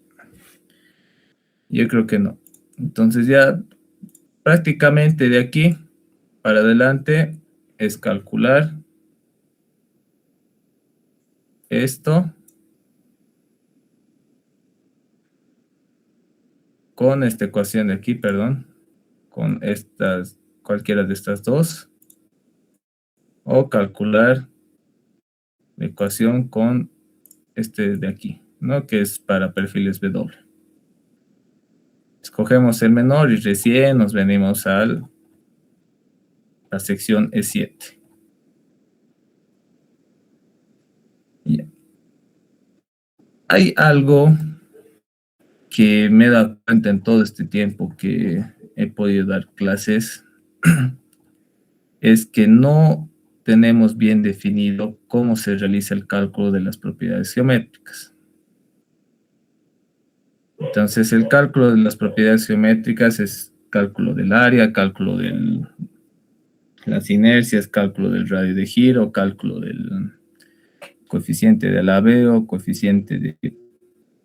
Yo creo que no. Entonces ya prácticamente de aquí para adelante es calcular esto con esta ecuación de aquí, perdón, con estas, cualquiera de estas dos, o calcular la ecuación con este de aquí, ¿no? Que es para perfiles W. Escogemos el menor y recién nos venimos a la sección E7. Ya. Hay algo que me he dado cuenta en todo este tiempo que he podido dar clases, es que no tenemos bien definido cómo se realiza el cálculo de las propiedades geométricas. Entonces, el cálculo de las propiedades geométricas es cálculo del área, cálculo de las inercias, cálculo del radio de giro, cálculo del coeficiente de alabeo, coeficiente de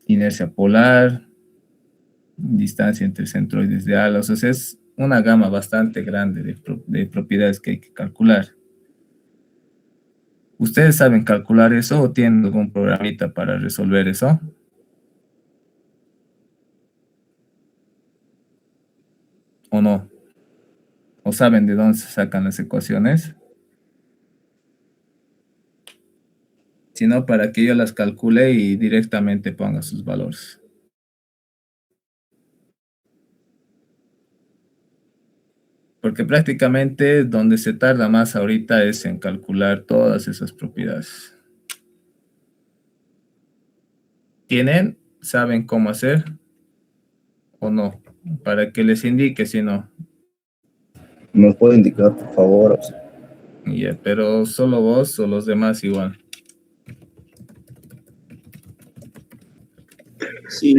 inercia polar, distancia entre centroides de alas. O sea, es una gama bastante grande de propiedades que hay que calcular. ¿Ustedes saben calcular eso o tienen algún programita para resolver eso? ¿O no? ¿O saben de dónde se sacan las ecuaciones? Si no, para que yo las calcule y directamente ponga sus valores. Porque prácticamente donde se tarda más ahorita es en calcular todas esas propiedades. ¿Tienen? ¿Saben cómo hacer? ¿O no? Para que les indique, si no. ¿Nos puede indicar, por favor? Ya, pero solo vos o los demás igual. Sí,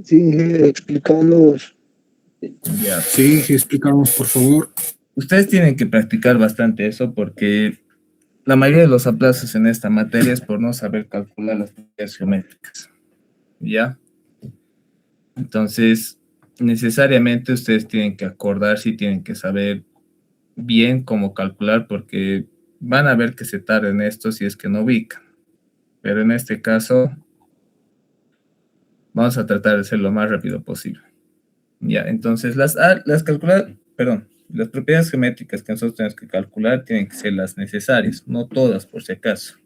Sí, explícanos. Ya. Sí, explícanos, por favor. Ustedes tienen que practicar bastante eso porque la mayoría de los aplazos en esta materia es por no saber calcular las propiedades geométricas. ¿Ya? Entonces, necesariamente ustedes tienen que acordarse y tienen que saber bien cómo calcular porque van a ver que se tarda en esto si es que no ubican. Pero en este caso, vamos a tratar de hacerlo lo más rápido posible. Ya, entonces las propiedades geométricas que nosotros tenemos que calcular tienen que ser las necesarias, no todas por si acaso.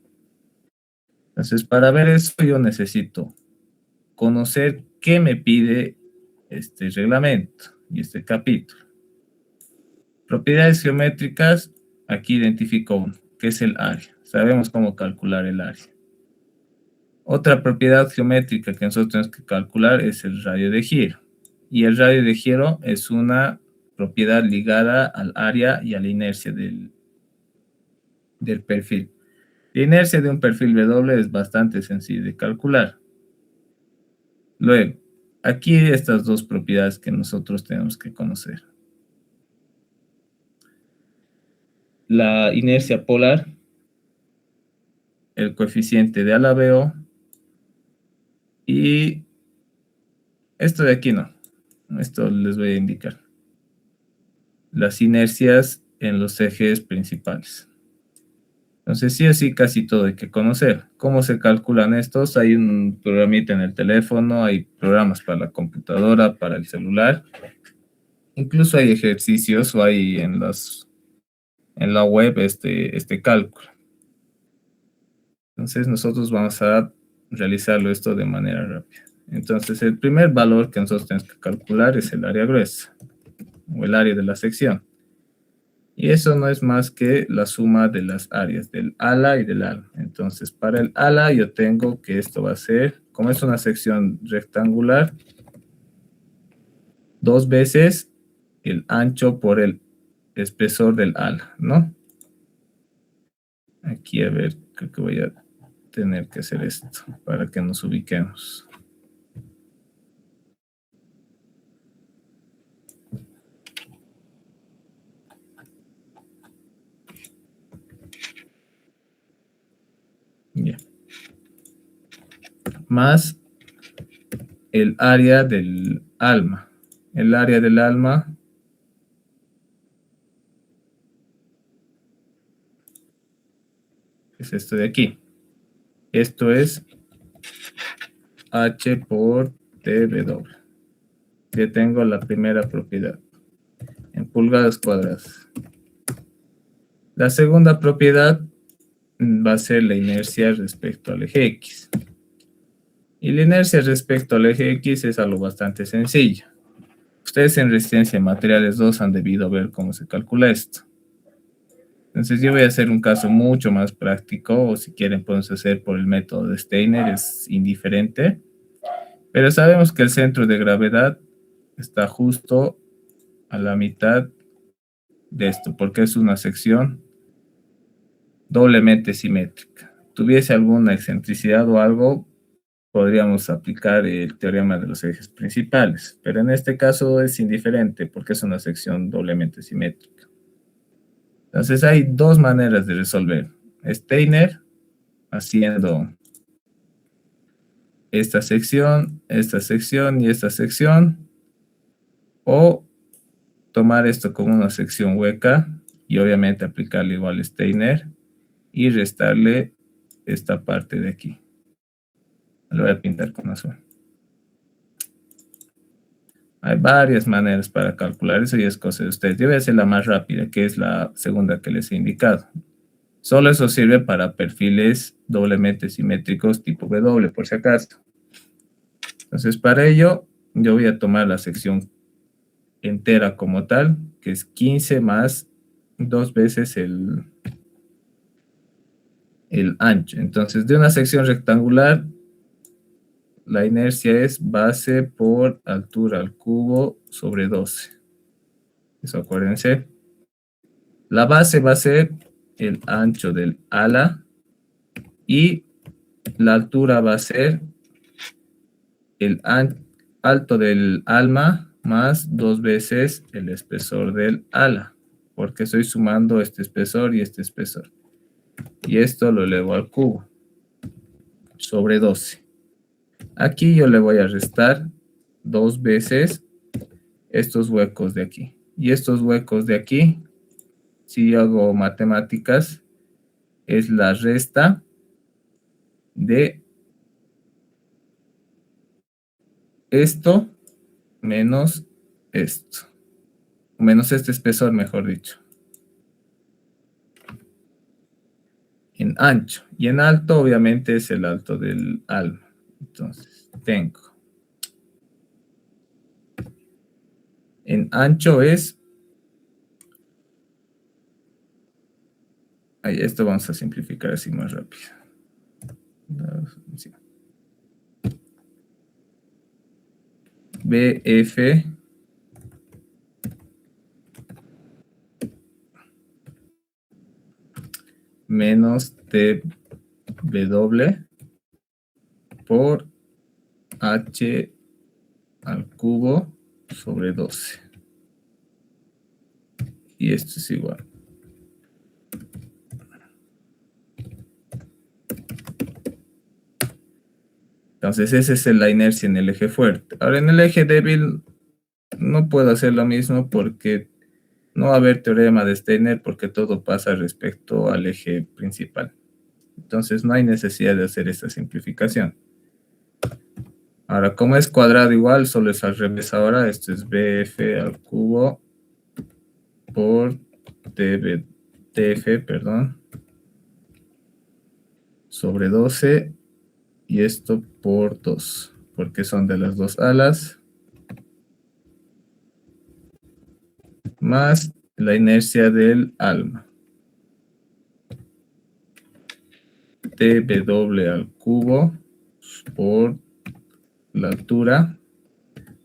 Entonces, para ver eso yo necesito conocer qué me pide este reglamento y este capítulo. Propiedades geométricas, aquí identifico uno, que es el área. Sabemos cómo calcular el área. Otra propiedad geométrica que nosotros tenemos que calcular es el radio de giro. Y el radio de giro es una propiedad ligada al área y a la inercia del perfil. La inercia de un perfil W es bastante sencilla de calcular. Luego, aquí estas dos propiedades que nosotros tenemos que conocer. La inercia polar, el coeficiente de alabeo y esto de aquí no. Esto les voy a indicar. Las inercias en los ejes principales. Entonces, sí o sí, casi todo hay que conocer. ¿Cómo se calculan estos? Hay un programita en el teléfono, hay programas para la computadora, para el celular. Incluso hay ejercicios o hay en la web este cálculo. Entonces, nosotros vamos a realizarlo esto de manera rápida. Entonces, el primer valor que nosotros tenemos que calcular es el área gruesa o el área de la sección. Y eso no es más que la suma de las áreas del ala y del alma. Entonces, para el ala yo tengo que esto va a ser, como es una sección rectangular, 2 veces el ancho por el espesor del ala, ¿no? Aquí, a ver, creo que voy a tener que hacer esto para que nos ubiquemos. Ya. Más el área del alma. El área del alma es esto de aquí. Esto es H por TW. Ya tengo la primera propiedad en pulgadas cuadradas. La segunda propiedad va a ser la inercia respecto al eje X. Y la inercia respecto al eje X es algo bastante sencillo. Ustedes en resistencia en materiales 2 han debido ver cómo se calcula esto. Entonces yo voy a hacer un caso mucho más práctico, o si quieren podemos hacer por el método de Steiner, es indiferente. Pero sabemos que el centro de gravedad está justo a la mitad de esto, porque es una sección doblemente simétrica. Tuviese alguna excentricidad o algo, podríamos aplicar el teorema de los ejes principales, pero en este caso es indiferente porque es una sección doblemente simétrica. Entonces hay dos maneras de resolver. Steiner haciendo esta sección y esta sección, o tomar esto como una sección hueca y obviamente aplicarle igual Steiner y restarle esta parte de aquí. Lo voy a pintar con azul. Hay varias maneras para calcular eso y es cosa de ustedes. Yo voy a hacer la más rápida, que es la segunda que les he indicado. Solo eso sirve para perfiles doblemente simétricos tipo W, por si acaso. Entonces, para ello, yo voy a tomar la sección entera como tal, que es 15 más 2 veces el ancho. Entonces, de una sección rectangular, la inercia es base por altura al cubo sobre 12. Eso acuérdense. La base va a ser el ancho del ala y la altura va a ser el alto del alma más 2 veces el espesor del ala, porque estoy sumando este espesor y este espesor. Y esto lo elevo al cubo sobre 12. Aquí yo le voy a restar 2 veces estos huecos de aquí. Y estos huecos de aquí, si yo hago matemáticas, es la resta de esto menos esto. Menos este espesor, mejor dicho. En ancho. Y en alto, obviamente, es el alto del alma. Entonces, tengo. En ancho es... Ahí, esto vamos a simplificar así más rápido. Sí. BF menos TW por H al cubo sobre 12. Y esto es igual. Entonces esa es la inercia en el eje fuerte. Ahora en el eje débil no puedo hacer lo mismo porque no va a haber teorema de Steiner porque todo pasa respecto al eje principal. Entonces no hay necesidad de hacer esta simplificación. Ahora, como es cuadrado igual, solo es al revés ahora. Esto es BF al cubo por TF, perdón, sobre 12. Y esto por 2, porque son de las dos alas. Más la inercia del alma. TW al cubo por la altura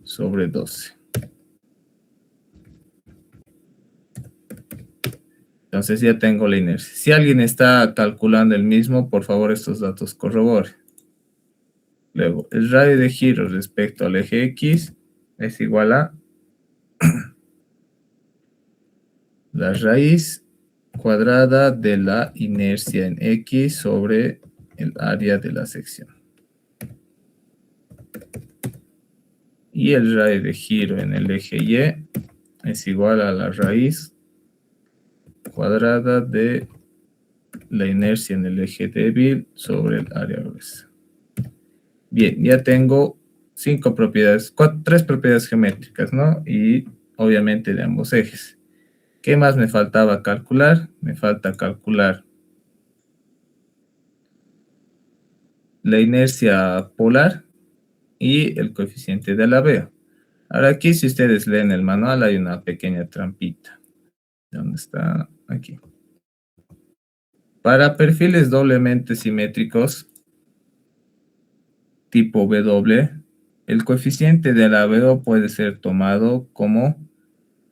sobre 12. Entonces ya tengo la inercia. Si alguien está calculando el mismo, por favor estos datos corrobore. Luego, el radio de giro respecto al eje X es igual a la raíz cuadrada de la inercia en X sobre el área de la sección. Y el radio de giro en el eje Y es igual a la raíz cuadrada de la inercia en el eje débil sobre el área gruesa. Bien, ya tengo 5 propiedades, 3 propiedades geométricas, ¿no? Y obviamente de ambos ejes. ¿Qué más me faltaba calcular? Me falta calcular la inercia polar y el coeficiente de alabeo. Ahora aquí, si ustedes leen el manual, hay una pequeña trampita. ¿Dónde está? Aquí. Para perfiles doblemente simétricos, tipo W, el coeficiente de alabeo puede ser tomado como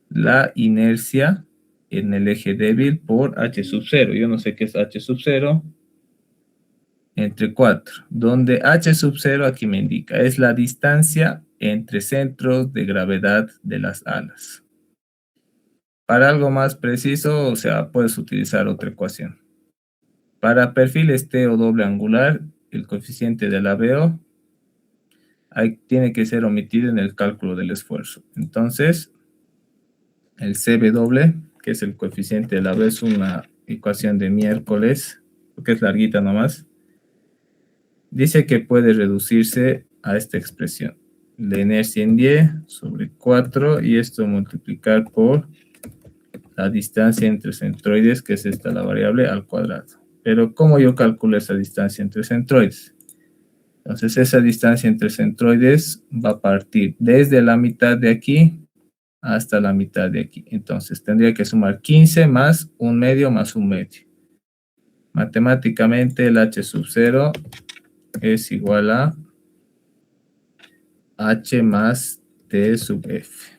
la inercia en el eje débil por H sub 0. Yo no sé qué es H sub 0. Entre 4, donde H sub 0 aquí me indica, es la distancia entre centros de gravedad de las alas. Para algo más preciso, o sea, puedes utilizar otra ecuación. Para perfiles T o doble angular, el coeficiente de alabeo tiene que ser omitido en el cálculo del esfuerzo. Entonces, el CW, que es el coeficiente de alabeo, es una ecuación de miércoles, porque es larguita nomás. Dice que puede reducirse a esta expresión. La inercia en Y sobre 4 y esto multiplicar por la distancia entre centroides, que es esta la variable, al cuadrado. Pero ¿cómo yo calculo esa distancia entre centroides? Entonces esa distancia entre centroides va a partir desde la mitad de aquí hasta la mitad de aquí. Entonces tendría que sumar 15 más un medio más un medio. Matemáticamente el H sub 0 es igual a H más T sub F.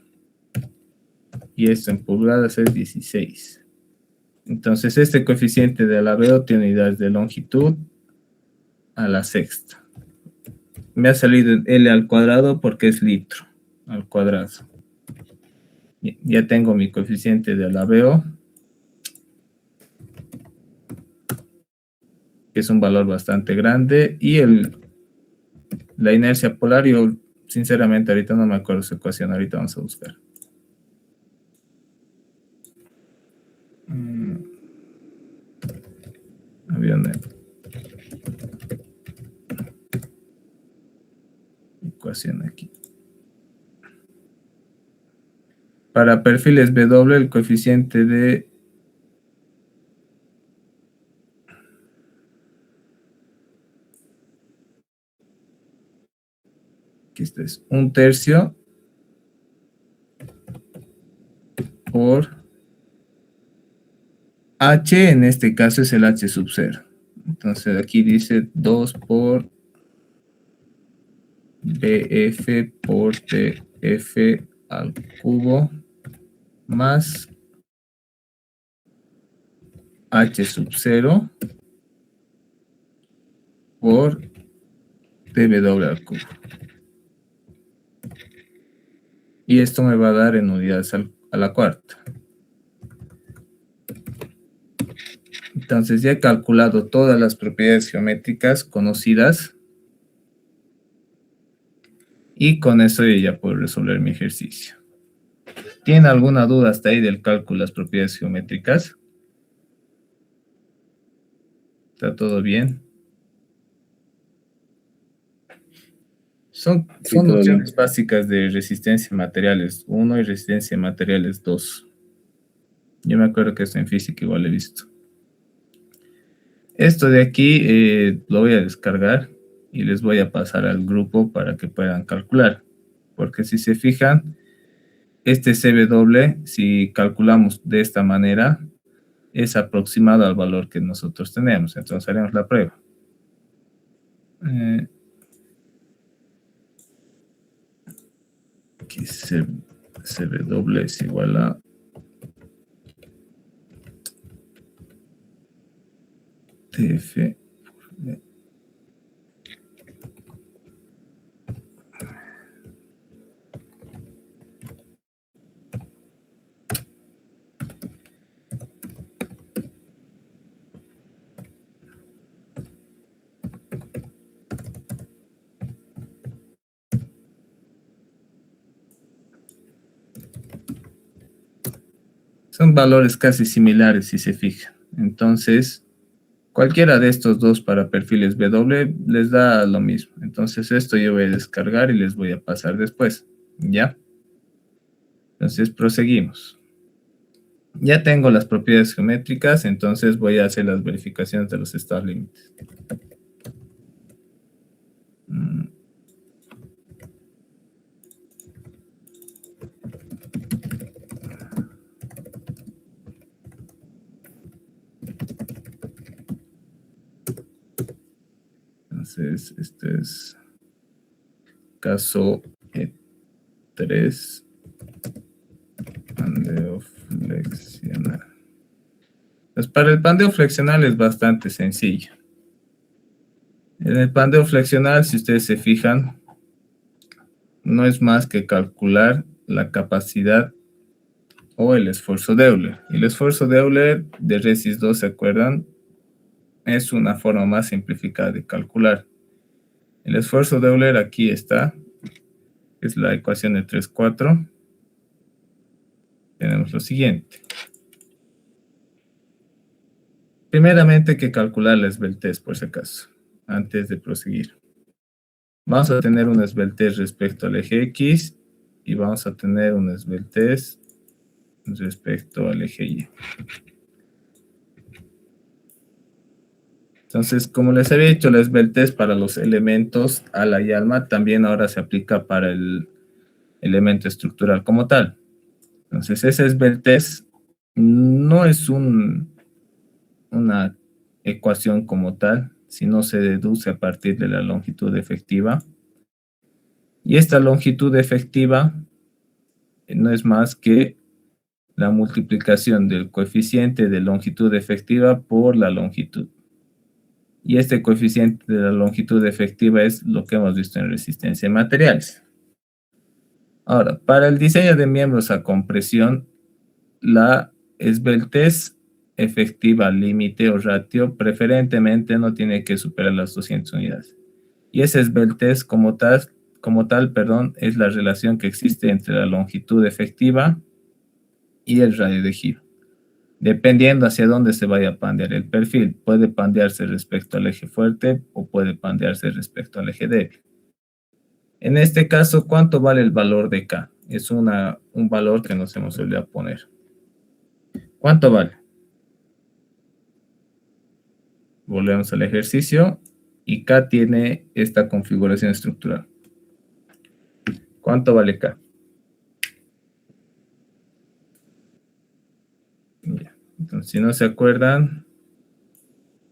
Y esto en pulgadas es 16. Entonces este coeficiente de alabeo tiene unidades de longitud a la sexta. Me ha salido L al cuadrado porque es litro al cuadrado. Ya tengo mi coeficiente de alabeo, que es un valor bastante grande, y la inercia polar, yo sinceramente ahorita no me acuerdo su ecuación, ahorita vamos a buscar. Había una ecuación aquí. Para perfiles W, el coeficiente de aquí está, es 1/3 por H, en este caso es el H sub 0. Entonces aquí dice 2 por BF por TF al cubo más H sub 0 por TW al cubo. Y esto me va a dar en unidades a la cuarta. Entonces ya he calculado todas las propiedades geométricas conocidas. Y con eso yo ya puedo resolver mi ejercicio. ¿Tiene alguna duda hasta ahí del cálculo de las propiedades geométricas? ¿Está todo bien? Son todo nociones básicas de resistencia a materiales 1 y resistencia a materiales 2. Yo me acuerdo que esto en física igual he visto. Esto de aquí lo voy a descargar y les voy a pasar al grupo para que puedan calcular. Porque si se fijan, este CW, si calculamos de esta manera, es aproximado al valor que nosotros tenemos. Entonces haremos la prueba. Aquí CW es igual a TF. Son valores casi similares si se fijan. Entonces, cualquiera de estos dos para perfiles W les da lo mismo. Entonces, esto yo voy a descargar y les voy a pasar después. ¿Ya? Entonces, proseguimos. Ya tengo las propiedades geométricas, entonces voy a hacer las verificaciones de los estados límites. Entonces, este es caso 3, pandeo flexional. Pues para el pandeo flexional es bastante sencillo. En el pandeo flexional, si ustedes se fijan, no es más que calcular la capacidad o el esfuerzo de Euler. El esfuerzo de Euler de Resis 2, ¿se acuerdan? Es una forma más simplificada de calcular. El esfuerzo de Euler aquí está, es la ecuación de 3,4. Tenemos lo siguiente. Primeramente hay que calcular la esbeltez, por si acaso, antes de proseguir. Vamos a tener una esbeltez respecto al eje X y vamos a tener una esbeltez respecto al eje Y. Entonces, como les había dicho, la esbeltez para los elementos ala y alma también ahora se aplica para el elemento estructural como tal. Entonces, esa esbeltez no es una ecuación como tal, sino se deduce a partir de la longitud efectiva. Y esta longitud efectiva no es más que la multiplicación del coeficiente de longitud efectiva por la longitud. Y este coeficiente de la longitud efectiva es lo que hemos visto en resistencia de materiales. Ahora, para el diseño de miembros a compresión, la esbeltez efectiva límite o ratio preferentemente no tiene que superar las 200 unidades. Y esa esbeltez como tal, es la relación que existe entre la longitud efectiva y el radio de giro. Dependiendo hacia dónde se vaya a pandear el perfil, puede pandearse respecto al eje fuerte o puede pandearse respecto al eje débil. En este caso, ¿cuánto vale el valor de K? Es un valor que nos hemos olvidado poner. ¿Cuánto vale? Volvemos al ejercicio y K tiene esta configuración estructural. ¿Cuánto vale K? Ya. Entonces, si no se acuerdan,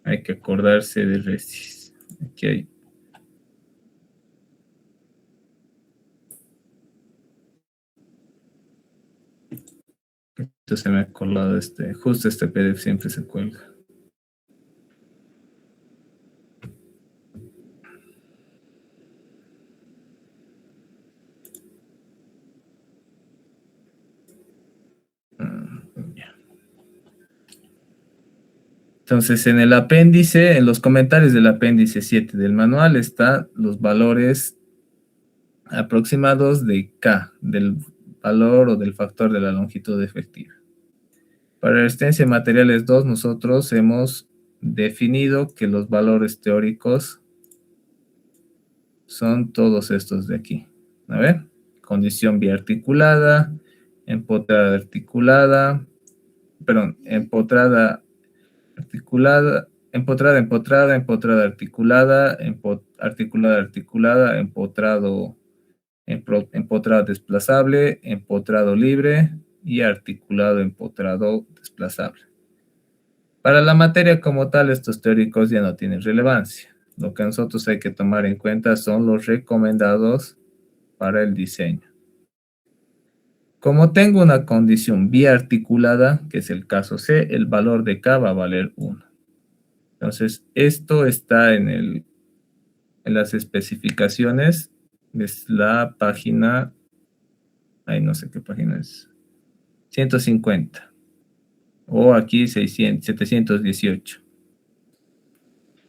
hay que acordarse de Resis. Aquí hay. Esto se me ha colado justo este PDF siempre se cuelga. Ya. Entonces, en el apéndice, en los comentarios del apéndice 7 del manual están los valores aproximados de K, del valor o del factor de la longitud efectiva. Para resistencia de materiales 2, nosotros hemos definido que los valores teóricos son todos estos de aquí. A ver, condición biarticulada, empotrada articulada, perdón, empotrada articulada, empotrada articulada, articulada articulada, empotrado desplazable, empotrado libre y articulado empotrado desplazable. Para la materia como tal, estos teóricos ya no tienen relevancia. Lo que nosotros hay que tomar en cuenta son los recomendados para el diseño. Como tengo una condición biarticulada, que es el caso C, el valor de K va a valer 1. Entonces, esto está en las especificaciones. Es la página, ahí no sé qué página es, 150. O aquí 718.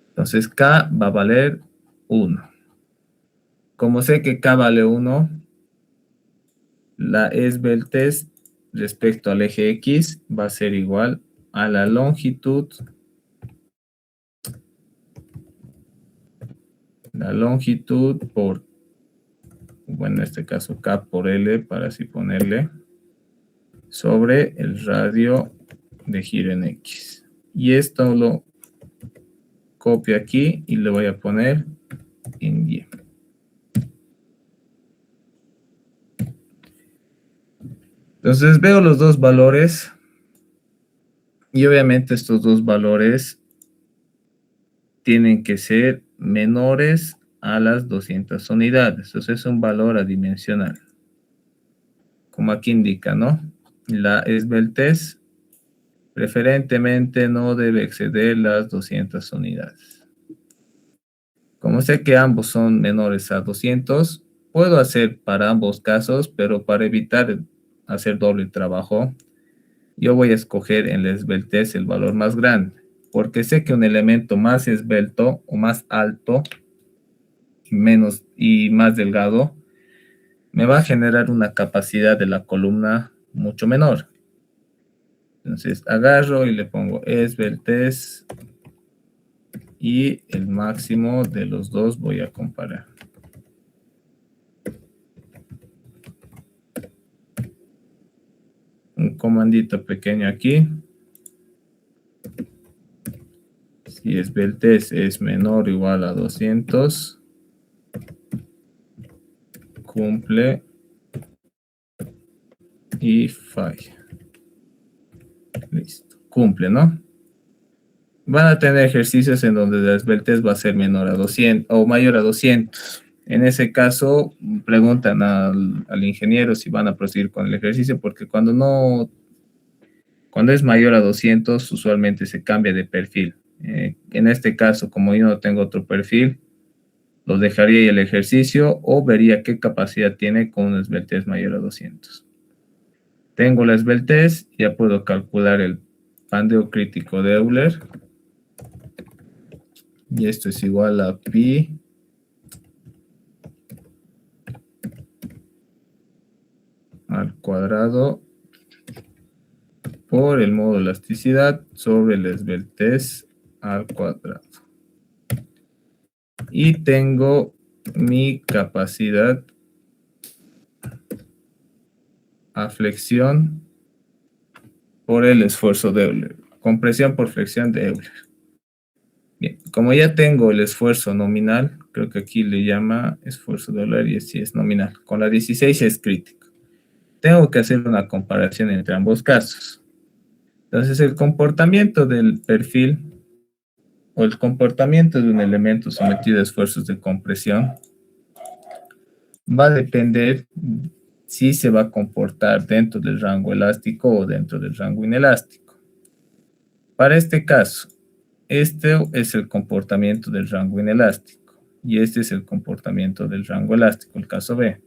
Entonces, K va a valer 1. Como sé que K vale 1, la esbeltez respecto al eje X va a ser igual a la longitud por, bueno, en este caso K por L, para así ponerle, sobre el radio de giro en X. Y esto lo copio aquí y le voy a poner en Y. Entonces veo los dos valores y obviamente estos dos valores tienen que ser menores a las 200 unidades. Entonces es un valor adimensional. Como aquí indica, ¿no? La esbeltez preferentemente no debe exceder las 200 unidades. Como sé que ambos son menores a 200, puedo hacer para ambos casos, pero para evitar hacer doble trabajo, yo voy a escoger en la esbeltez el valor más grande, porque sé que un elemento más esbelto o más alto y más delgado me va a generar una capacidad de la columna mucho menor. Entonces agarro y le pongo esbeltez y el máximo de los dos voy a comparar. Un comandito pequeño aquí. Si esbeltez es menor o igual a 200, cumple y falla. Listo, cumple, ¿no? Van a tener ejercicios en donde la esbeltez va a ser menor a 200 o mayor a 200. En ese caso, preguntan al ingeniero si van a proseguir con el ejercicio, porque cuando es mayor a 200, usualmente se cambia de perfil. En este caso, como yo no tengo otro perfil, lo dejaría ahí el ejercicio o vería qué capacidad tiene con una esbeltez mayor a 200. Tengo la esbeltez, ya puedo calcular el pandeo crítico de Euler. Y esto es igual a pi al cuadrado por el modo de elasticidad sobre la esbeltez al cuadrado. Y tengo mi capacidad a flexión por el esfuerzo de Euler. Compresión por flexión de Euler. Bien, como ya tengo el esfuerzo nominal, creo que aquí le llama esfuerzo de Euler y así es nominal. Con la 16 es crítico. Tengo que hacer una comparación entre ambos casos. Entonces, el comportamiento del perfil o el comportamiento de un elemento sometido a esfuerzos de compresión va a depender si se va a comportar dentro del rango elástico o dentro del rango inelástico. Para este caso, este es el comportamiento del rango inelástico y este es el comportamiento del rango elástico, el caso B.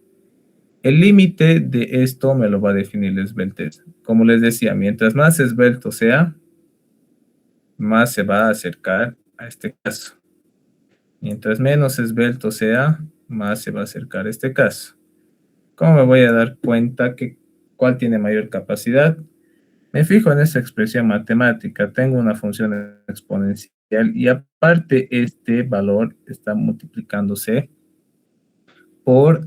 El límite de esto me lo va a definir la esbeltez. Como les decía, mientras más esbelto sea, más se va a acercar a este caso. Mientras menos esbelto sea, más se va a acercar a este caso. ¿Cómo me voy a dar cuenta que cuál tiene mayor capacidad? Me fijo en esta expresión matemática. Tengo una función exponencial y aparte este valor está multiplicándose por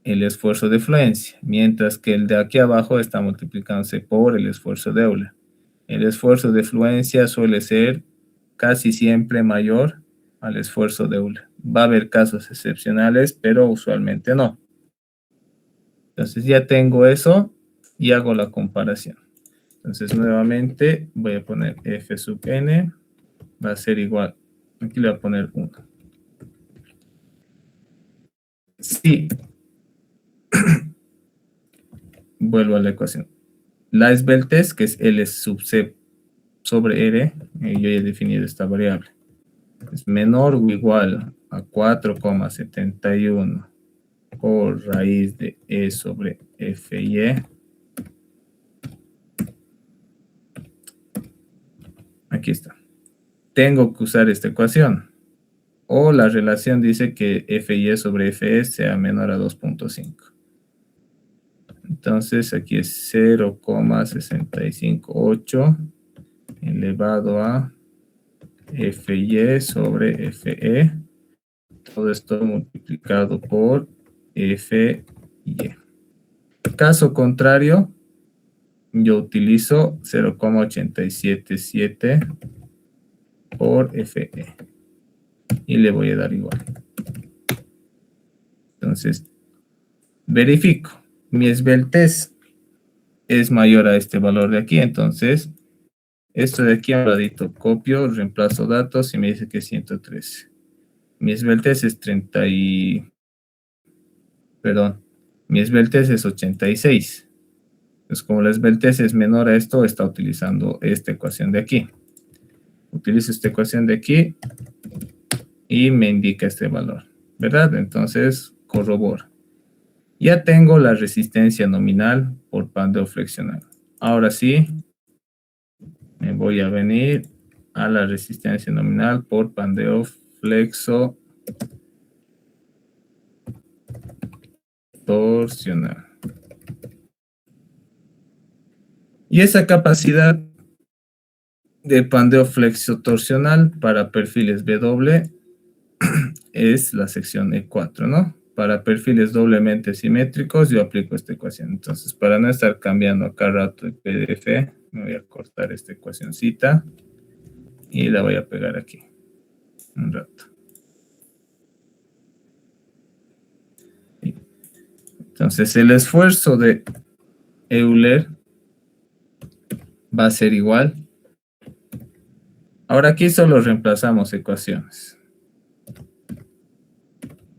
el esfuerzo de fluencia, mientras que el de aquí abajo está multiplicándose por el esfuerzo de Euler. El esfuerzo de fluencia suele ser casi siempre mayor al esfuerzo de Euler. Va a haber casos excepcionales, pero usualmente no. Entonces ya tengo eso y hago la comparación. Entonces nuevamente voy a poner f sub n, va a ser igual, aquí le voy a poner 1. Sí. Vuelvo a la ecuación. La esbeltez, que es L sub C sobre R, yo ya he definido esta variable, es menor o igual a 4,71 por raíz de E sobre F y E. Aquí está. Tengo que usar esta ecuación. O la relación dice que F y E sobre F sea menor a 2.5. Entonces aquí es 0,658 elevado a Fy sobre Fe. Todo esto multiplicado por Fy. Caso contrario, yo utilizo 0,877 por Fe. Y le voy a dar igual. Entonces, verifico. Mi esbeltez es mayor a este valor de aquí, entonces Esto de aquí a un ladito, copio, reemplazo datos y me dice que es 113. Mi esbeltez es 30 y... Perdón, mi esbeltez es 86. Entonces, como la esbeltez es menor a esto, está utilizando esta ecuación de aquí. Utilizo esta ecuación de aquí y me indica este valor, ¿verdad? Entonces, corrobora. Ya tengo la resistencia nominal por pandeo flexional. Ahora sí, me voy a venir a la resistencia nominal por pandeo flexo torsional. Y esa capacidad de pandeo flexo torsional para perfiles W es la sección E4, ¿no? Para perfiles doblemente simétricos yo aplico esta ecuación. Entonces, para no estar cambiando a cada rato el PDF, me voy a cortar esta ecuacioncita y la voy a pegar aquí un rato. Entonces, el esfuerzo de Euler va a ser igual. Ahora aquí solo reemplazamos ecuaciones.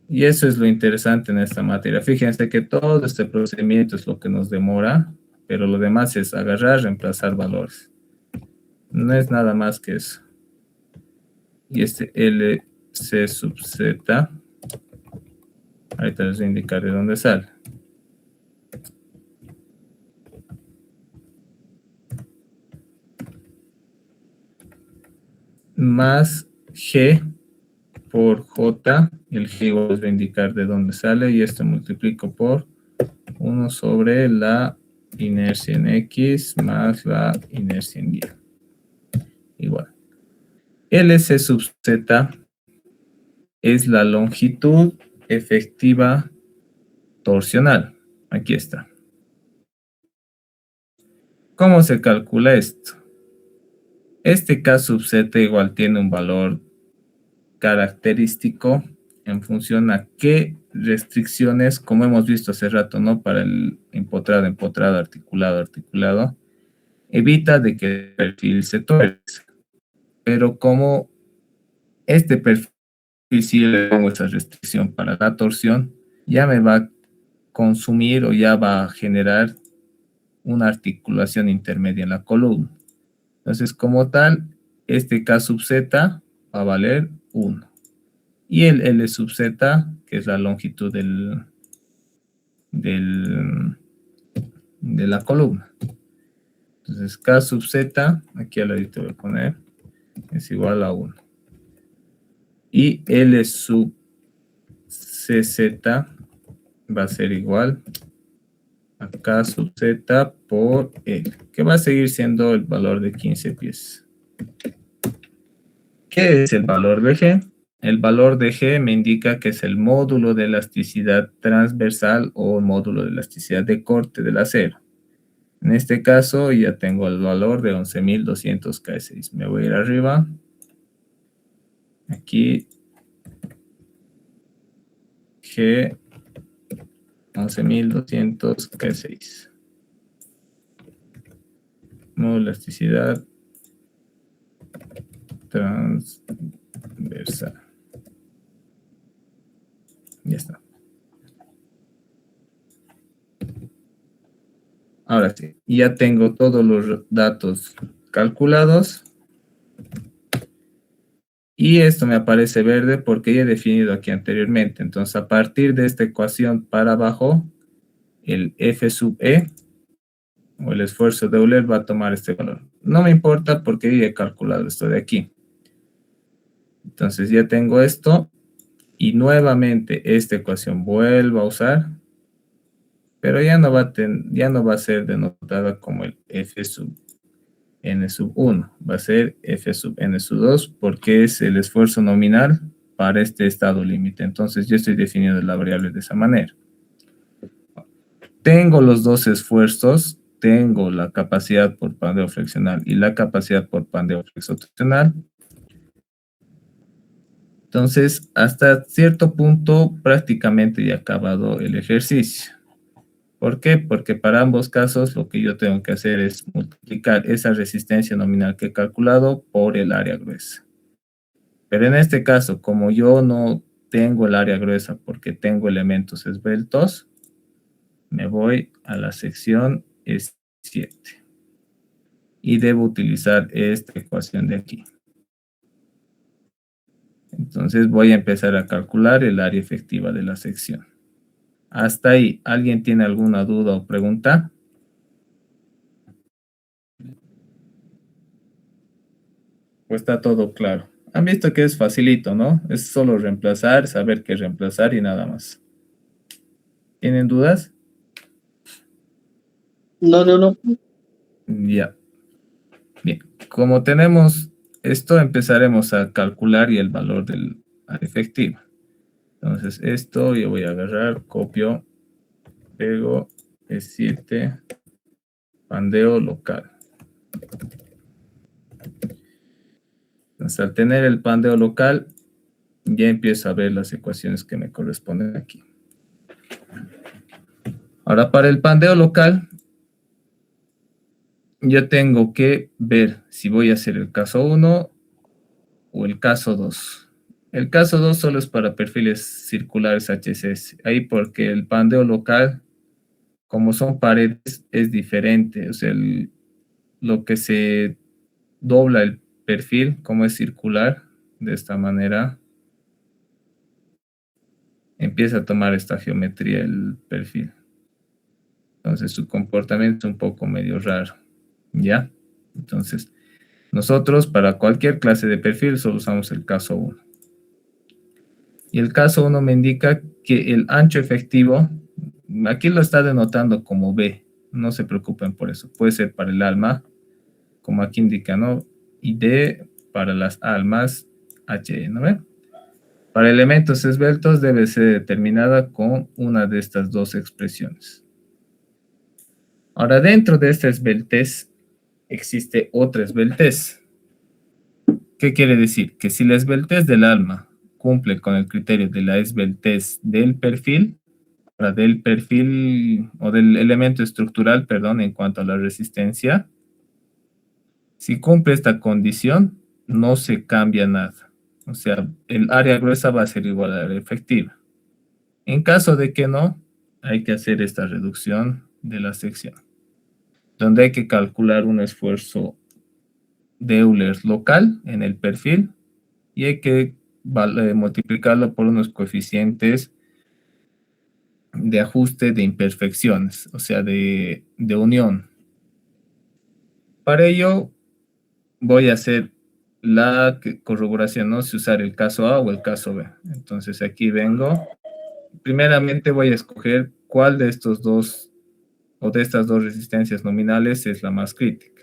Y eso es lo interesante en esta materia. Fíjense que todo este procedimiento es lo que nos demora, pero lo demás es agarrar, reemplazar valores. No es nada más que eso. Y este LC sub Z, ahorita les voy a indicar de dónde sale. Más G por J, el G igual les va a indicar de dónde sale, y esto multiplico por 1 sobre la inercia en X más la inercia en Y. Igual. LC sub Z es la longitud efectiva torsional. Aquí está. ¿Cómo se calcula esto? Este K sub Z igual tiene un valor característico en función a qué restricciones, como hemos visto hace rato, ¿no? Para el empotrado, empotrado, articulado, articulado, evita de que el perfil se tuerce. Pero como este perfil si le pongo esa restricción para la torsión, ya me va a consumir o ya va a generar una articulación intermedia en la columna. Entonces, como tal, este K sub Z va a valer 1. Y el L sub Z, que es la longitud de la columna. Entonces, K sub Z, aquí al ladito voy a poner, es igual a 1. Y L sub CZ va a ser igual a K sub Z por L, que va a seguir siendo el valor de 15 pies. ¿Qué es el valor de G? El valor de G me indica que es el módulo de elasticidad transversal o módulo de elasticidad de corte del acero. En este caso ya tengo el valor de 11.200 K6. Me voy a ir arriba. Aquí G 11.200 K6. Módulo de elasticidad transversal. Ya está. Ahora sí, ya tengo todos los datos calculados. Y esto me aparece verde porque ya he definido aquí anteriormente. Entonces, a partir de esta ecuación para abajo, el F sub E, o el esfuerzo de Euler, va a tomar este valor. No me importa porque ya he calculado esto de aquí. Entonces, ya tengo esto. Y nuevamente esta ecuación vuelvo a usar. Pero ya no va a ser denotada como el F sub N sub 1. Va a ser F sub N sub 2 porque es el esfuerzo nominal para este estado límite. Entonces yo estoy definiendo la variable de esa manera. Tengo los dos esfuerzos. Tengo la capacidad por pandeo flexional y la capacidad por pandeo flexotorsional. Entonces, hasta cierto punto prácticamente ya he acabado el ejercicio. ¿Por qué? Porque para ambos casos lo que yo tengo que hacer es multiplicar esa resistencia nominal que he calculado por el área gruesa. Pero en este caso, como yo no tengo el área gruesa porque tengo elementos esbeltos, me voy a la sección S7 y debo utilizar esta ecuación de aquí. Entonces voy a empezar a calcular el área efectiva de la sección. Hasta ahí, ¿alguien tiene alguna duda o pregunta? Pues está todo claro. Han visto que es facilito, ¿no? Es solo reemplazar, saber qué reemplazar y nada más. ¿Tienen dudas? No. Ya. Bien. Como tenemos esto, empezaremos a calcular y el valor del área efectiva. Entonces, esto yo voy a agarrar, copio, pego, S7, pandeo local. Entonces, al tener el pandeo local, ya empiezo a ver las ecuaciones que me corresponden aquí. Ahora, para el pandeo local, yo tengo que ver si voy a hacer el caso 1 o el caso 2. El caso 2 solo es para perfiles circulares HCS. Ahí porque el pandeo local, como son paredes, es diferente. O sea, lo que se dobla el perfil, como es circular, de esta manera, empieza a tomar esta geometría el perfil. Entonces su comportamiento es un poco medio raro, ¿ya? Entonces, nosotros para cualquier clase de perfil solo usamos el caso 1. Y el caso 1 me indica que el ancho efectivo, aquí lo está denotando como B, no se preocupen por eso, puede ser para el alma, como aquí indica, ¿no? Y D para las almas HE, ¿no ven? Para elementos esbeltos debe ser determinada con una de estas dos expresiones. Ahora, dentro de esta esbeltez existe otra esbeltez. ¿Qué quiere decir? Que si la esbeltez del alma cumple con el criterio de la esbeltez del perfil o del elemento estructural, perdón, en cuanto a la resistencia, si cumple esta condición, no se cambia nada. O sea, el área gruesa va a ser igual a la efectiva. En caso de que no, hay que hacer esta reducción de la sección, donde hay que calcular un esfuerzo de Euler local en el perfil y hay que multiplicarlo por unos coeficientes de ajuste de imperfecciones, o sea, de unión. Para ello, voy a hacer la corroboración, no sé usar el caso A o el caso B. Entonces aquí vengo. Primeramente voy a escoger cuál de estos dos o de estas dos resistencias nominales es la más crítica.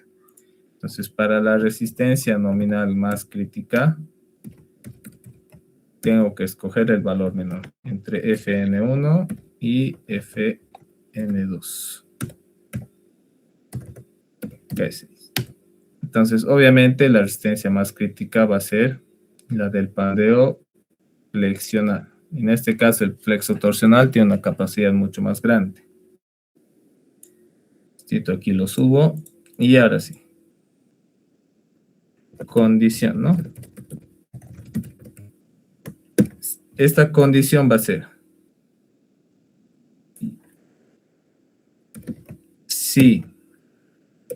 Entonces, para la resistencia nominal más crítica, tengo que escoger el valor menor entre Fn1 y Fn2. Entonces, obviamente, la resistencia más crítica va a ser la del pandeo flexional. En este caso, el flexo torsional tiene una capacidad mucho más grande. Esto aquí lo subo. Y ahora sí. Condición, ¿no? Esta condición va a ser si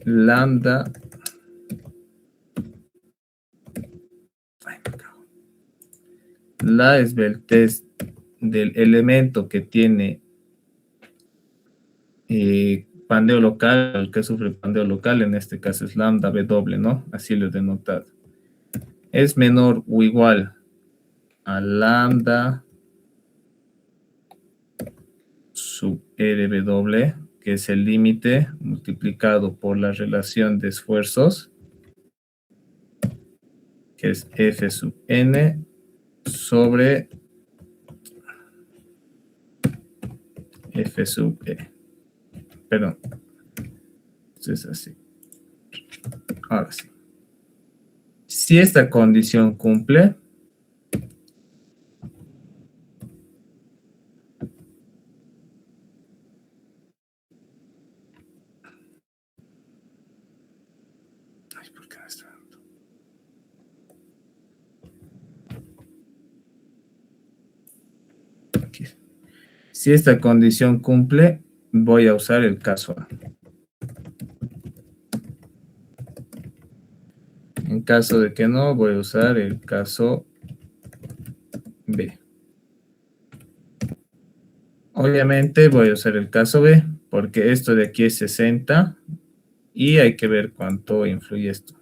lambda la esbeltez del elemento que tiene pandeo local, el que sufre pandeo local, en este caso es lambda B doble, ¿no? Así lo he denotado. Es menor o igual a lambda sub RB doble, que es el límite multiplicado por la relación de esfuerzos, que es F sub N sobre F sub E. Perdón. Es así. Ahora sí. Si esta condición cumple, Si esta condición cumple, voy a usar el caso A. En caso de que no, voy a usar el caso B. Obviamente voy a usar el caso B porque esto de aquí es 60 y hay que ver cuánto influye esto.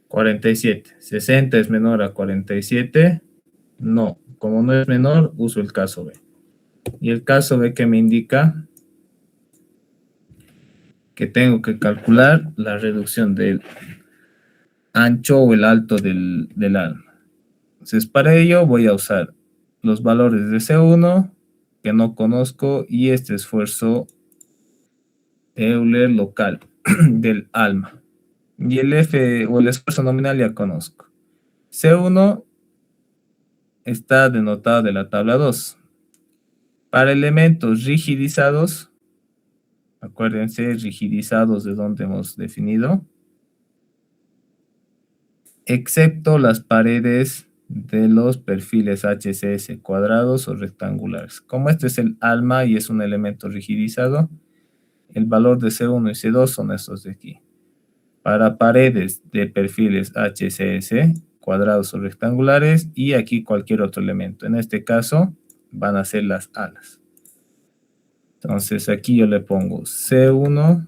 47. 60 es menor a 47. No, como no es menor, uso el caso B. Y el caso B que me indica que tengo que calcular la reducción del ancho o el alto del alma. Entonces, para ello voy a usar los valores de C1 que no conozco y este esfuerzo Euler local del alma. Y el F o el esfuerzo nominal ya conozco. C1 está denotado de la tabla 2. Para elementos rigidizados, acuérdense, rigidizados de donde hemos definido, excepto las paredes de los perfiles HCS cuadrados o rectangulares. Como este es el alma y es un elemento rigidizado, el valor de C1 y C2 son estos de aquí. Para paredes de perfiles HCS cuadrados o rectangulares y aquí cualquier otro elemento. En este caso van a ser las alas. Entonces aquí yo le pongo C1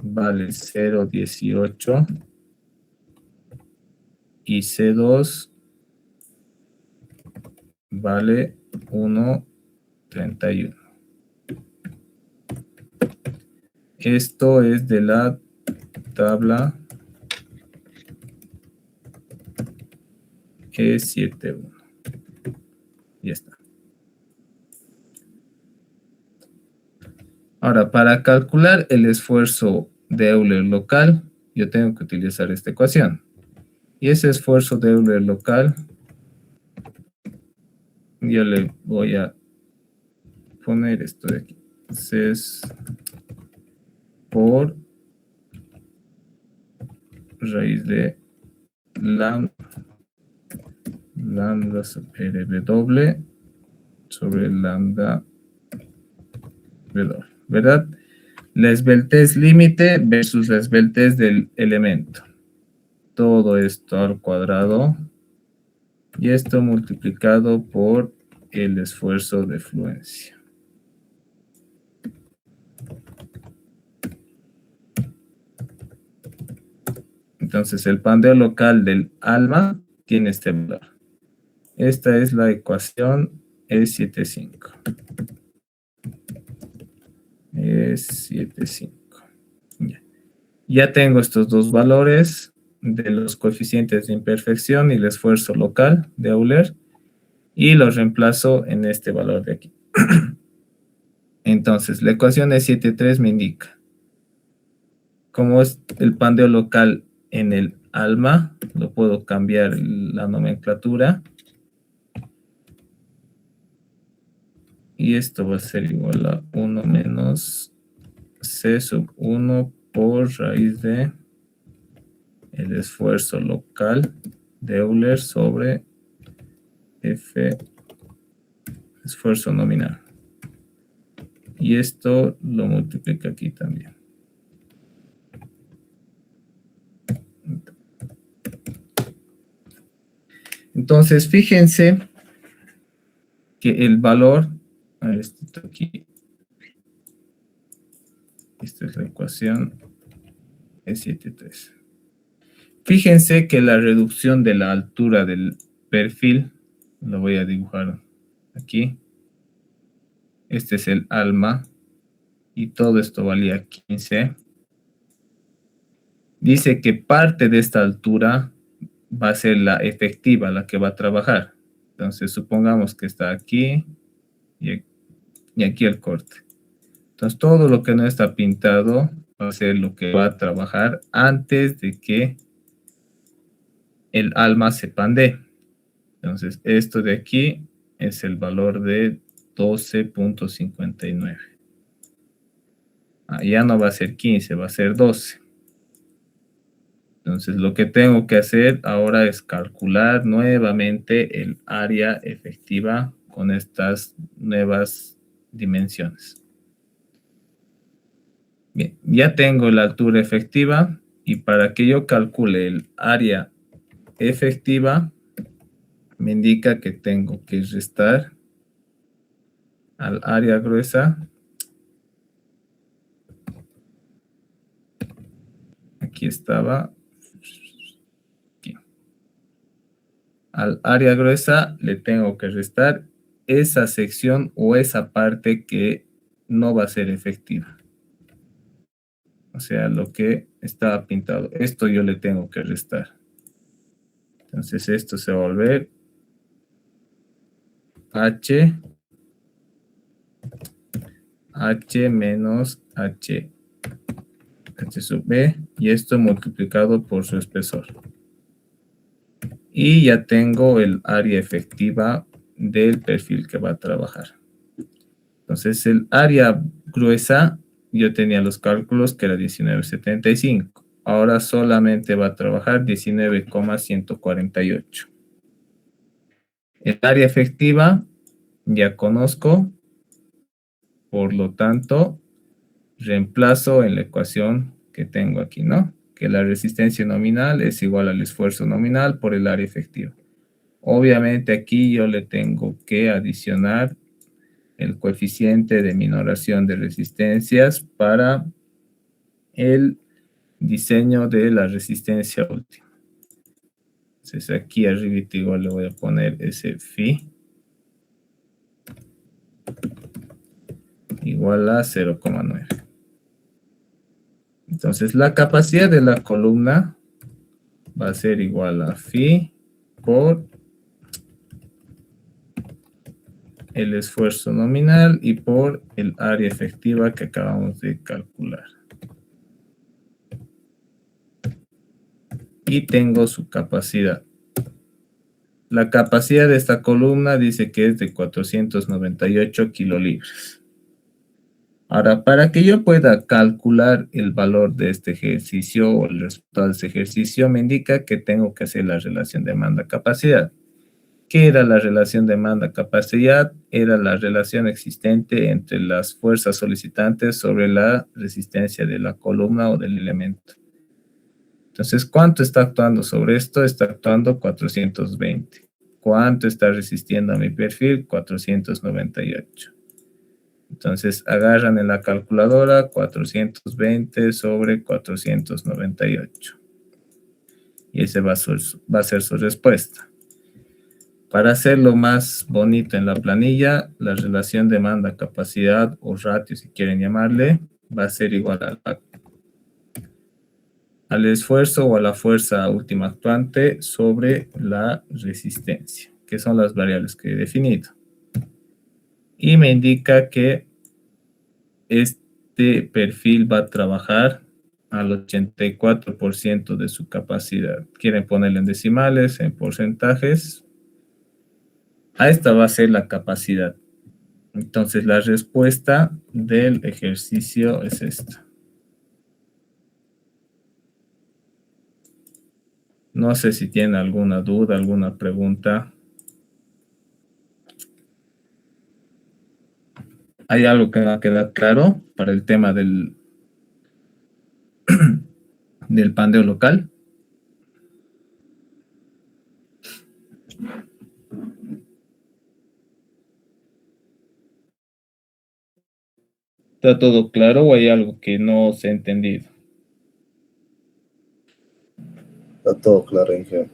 vale 0,18 y C2 vale 1,31. Esto es de la tabla E71. Ya está. Ahora, para calcular el esfuerzo de Euler local, yo tengo que utilizar esta ecuación. Y ese esfuerzo de Euler local, yo le voy a poner esto de aquí. Es por raíz de lambda sobre W sobre lambda W, ¿verdad? La esbeltez límite versus la esbeltez del elemento. Todo esto al cuadrado y esto multiplicado por el esfuerzo de fluencia. Entonces el pandeo local del alma tiene este valor. Esta es la ecuación E75. E75. Ya tengo estos dos valores de los coeficientes de imperfección y el esfuerzo local de Euler y los reemplazo en este valor de aquí. Entonces, la ecuación E73 me indica cómo es el pandeo local en el alma, lo puedo cambiar la nomenclatura. Y esto va a ser igual a 1 menos C sub 1 por raíz de el esfuerzo local de Euler sobre F esfuerzo nominal. Y esto lo multiplica aquí también. Entonces, fíjense que el valor, a ver, esto aquí, esta es la ecuación E73. Fíjense que la reducción de la altura del perfil, lo voy a dibujar aquí. Este es el alma y todo esto valía 15. Dice que parte de esta altura va a ser la efectiva, la que va a trabajar. Entonces, supongamos que está aquí y aquí el corte. Entonces, todo lo que no está pintado va a ser lo que va a trabajar antes de que el alma se pandee. Entonces, esto de aquí es el valor de 12.59. Ya no va a ser 15, va a ser 12. Entonces, lo que tengo que hacer ahora es calcular nuevamente el área efectiva con estas nuevas dimensiones. Bien, ya tengo la altura efectiva y para que yo calcule el área efectiva, me indica que tengo que restar al área gruesa. Aquí estaba. Aquí. Al área gruesa le tengo que restar esa sección o esa parte que no va a ser efectiva. O sea, lo que estaba pintado. Esto yo le tengo que restar. Entonces esto se va a volver H menos H sub B, y esto multiplicado por su espesor. Y ya tengo el área efectiva del perfil que va a trabajar. Entonces el área gruesa, yo tenía los cálculos que era 19,75. Ahora solamente va a trabajar 19,148. El área efectiva ya conozco, por lo tanto, reemplazo en la ecuación que tengo aquí, ¿no? Que la resistencia nominal es igual al esfuerzo nominal por el área efectiva. Obviamente aquí yo le tengo que adicionar el coeficiente de minoración de resistencias para el diseño de la resistencia última. Entonces aquí arriba igual le voy a poner ese phi igual a 0,9. Entonces la capacidad de la columna va a ser igual a phi por el esfuerzo nominal y por el área efectiva que acabamos de calcular. Y tengo su capacidad. La capacidad de esta columna dice que es de 498 kilolibras. Ahora, para que yo pueda calcular el valor de este ejercicio o el resultado de este ejercicio, me indica que tengo que hacer la relación demanda-capacidad. ¿Qué era la relación demanda-capacidad? Era la relación existente entre las fuerzas solicitantes sobre la resistencia de la columna o del elemento. Entonces, ¿cuánto está actuando sobre esto? Está actuando 420. ¿Cuánto está resistiendo a mi perfil? 498. Entonces, agarran en la calculadora 420 sobre 498. Y ese va a ser su respuesta. Para hacerlo más bonito en la planilla, la relación demanda-capacidad o ratio, si quieren llamarle, va a ser igual al esfuerzo o a la fuerza última actuante sobre la resistencia, que son las variables que he definido. Y me indica que este perfil va a trabajar al 84% de su capacidad. ¿Quieren ponerle en decimales, en porcentajes? A esta va a ser la capacidad. Entonces, la respuesta del ejercicio es esta. No sé si tienen alguna duda, alguna pregunta. ¿Hay algo que no ha quedado claro para el tema del pandeo local? ¿Está todo claro o hay algo que no se ha entendido? Está todo claro, ingeniero.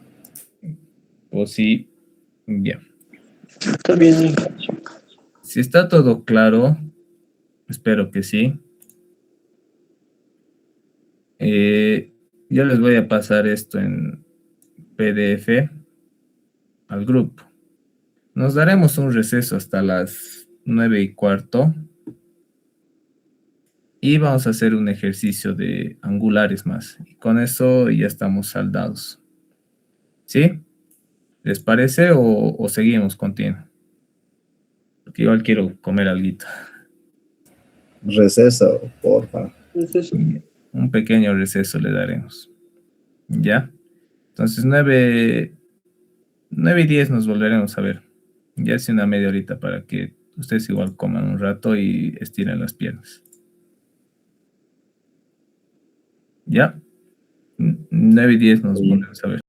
O sí, bien. Está bien. Si está todo claro, espero que sí. Yo les voy a pasar esto en PDF al grupo. Nos daremos un receso hasta las 9:15 y vamos a hacer un ejercicio de angulares más. Y con eso ya estamos saldados. ¿Sí? ¿Les parece o seguimos contigo? Porque igual quiero comer alguito. Receso, porfa. Un pequeño receso le daremos. ¿Ya? Entonces 9:10 nos volveremos a ver. Ya hace una media horita para que Ustedes igual coman un rato y estiren las piernas. ¿Ya? 9 y 10 nos Sí. volvemos a ver.